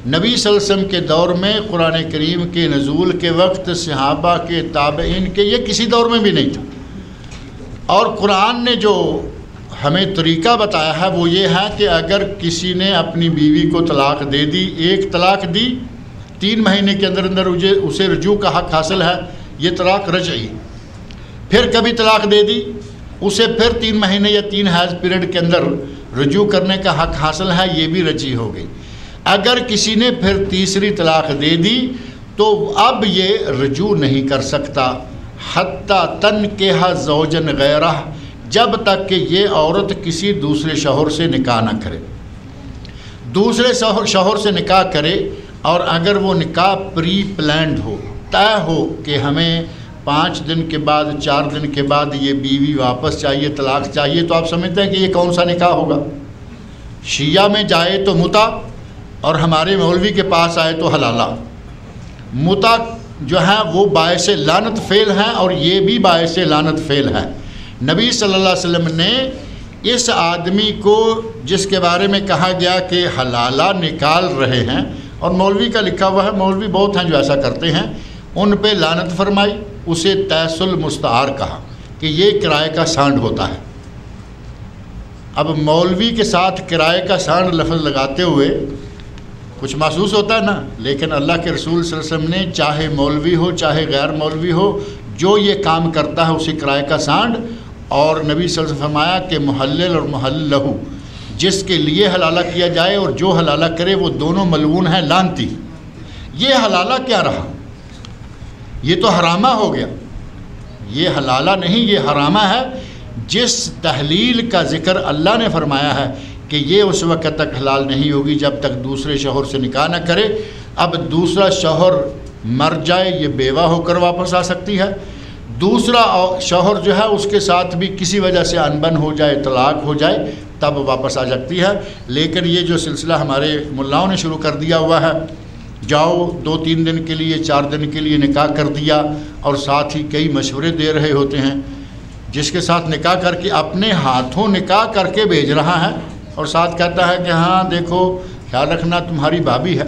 نبی صلی اللہ علیہ وسلم کے دور میں قرآن کریم کے نزول کے وقت صحابہ کے تابعین کے یہ کسی دور میں بھی نہیں تھا۔ اور قرآن نے جو ہمیں طریقہ بتایا ہے وہ یہ ہے کہ اگر کسی نے اپنی بیوی کو طلاق دے دی، ایک طلاق دی، 3 مہینے کے اندر اندر اسے رجوع کا حق حاصل ہے، یہ طلاق رجعی۔ پھر کبھی طلاق دے دی، اسے پھر 3 مہینے یا 3 حیض پیریڈ کے اندر رجوع کرنے کا حق حاصل ہے، یہ بھی رجعی ہو گئی۔ اگر کسی نے پھر تیسری طلاق دے دی تو اب یہ رجوع نہیں کر سکتا، حتیٰ تنکح زوجن غیرہ، جب تک کہ یہ عورت کسی دوسرے شوہر سے نکاح نہ کرے۔ دوسرے شوہر سے نکاح کرے اور اگر وہ نکاح پری پلانڈ ہو، طے ہو کہ ہمیں 5 دن کے بعد 4 دن کے بعد یہ بیوی واپس چاہیے، طلاق چاہیے، تو آپ سمجھتے ہیں کہ یہ کون سا نکاح ہوگا؟ شیعہ میں جائے تو متع اور ہمارے مولوی کے پاس آئے تو حلالہ۔ متع جو ہے وہ باعث لعنت فعل ہے اور یہ بھی باعث لعنت فعل ہے۔ نبی صلی اللہ علیہ وسلم نے اس آدمی کو جس کے بارے میں کہا گیا کہ حلالہ نکال رہے ہیں، اور مولوی کا لکھا ہوا ہے، مولوی بہت ہیں جو ایسا کرتے ہیں، ان پہ لعنت فرمائی، اسے تیس المستعار کہا کہ یہ کرائے کا سانڈ ہوتا ہے۔ اب مولوی کے ساتھ کرائے کا سانڈ لفظ لگاتے ہوئے کچھ محسوس ہوتا ہے نا، لیکن اللہ کے رسول صلی اللہ علیہ وسلم نے چاہے مولوی ہو چاہے غیر مولوی ہو، جو یہ کام کرتا ہے اسے کرائے کا سانڈ، اور نبی صلی اللہ علیہ وسلم فرمایا کہ محلل اور محلل لہو، جس کے لیے حلالہ کیا جائے اور جو حلالہ کرے وہ دونوں ملعون ہیں، لعنتی۔ یہ حلالہ کیا رہا؟ یہ تو حرامہ ہو گیا، یہ حلالہ نہیں، یہ حرامہ ہے۔ جس تحلیل کا ذکر اللہ نے فرمایا ہے کہ یہ اس وقت تک حلال نہیں ہوگی جب تک دوسرے شوہر سے نکاح نہ کرے۔ اب دوسرا شوہر مر جائے، یہ بیوہ ہو کر واپس آ سکتی ہے، دوسرا شوہر جو ہے اس کے ساتھ بھی کسی وجہ سے انبن ہو جائے، طلاق ہو جائے، تب واپس آ سکتی ہے۔ لیکن یہ جو سلسلہ ہمارے ملاؤں نے شروع کر دیا ہوا ہے، جاؤ 2-3 دن کے لیے 4 دن کے لیے نکاح کر دیا، اور ساتھ ہی کئی مشورے دے رہے ہوتے ہیں، جس کے ساتھ نکاح کر کے اپنے ہاتھوں نکاح کر کے بھیج رہا ہے، اور ساتھ کہتا ہے کہ ہاں دیکھو خیال رکھنا تمہاری بھابھی ہے،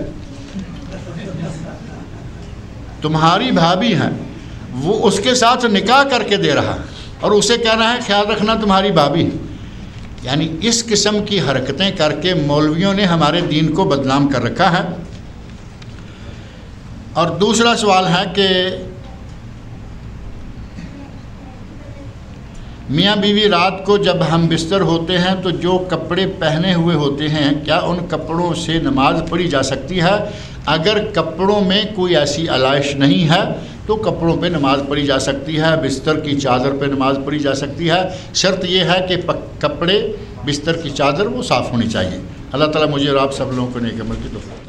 تمہاری بھابھی ہے، وہ اس کے ساتھ نکاح کر کے دے رہا ہے اور اسے کہنا ہے خیال رکھنا تمہاری بھابھی ہے۔ یعنی اس قسم کی حرکتیں کر کے مولویوں نے ہمارے دین کو بدنام کر رکھا ہے۔ اور دوسرا سوال ہے کہ میاں بیوی رات کو جب ہم بستر ہوتے ہیں تو جو کپڑے پہنے ہوئے ہوتے ہیں، کیا ان کپڑوں سے نماز پڑھی جا سکتی ہے؟ اگر کپڑوں میں کوئی ایسی علائش نہیں ہے تو کپڑوں پہ نماز پڑھی جا سکتی ہے، بستر کی چادر پہ نماز پڑھی جا سکتی ہے۔ شرط یہ ہے کہ کپڑے، بستر کی چادر وہ صاف ہونی چاہیے۔ اللہ تعالیٰ مجھے اور آپ سب لوگوں کو نیک عمل کی توفیق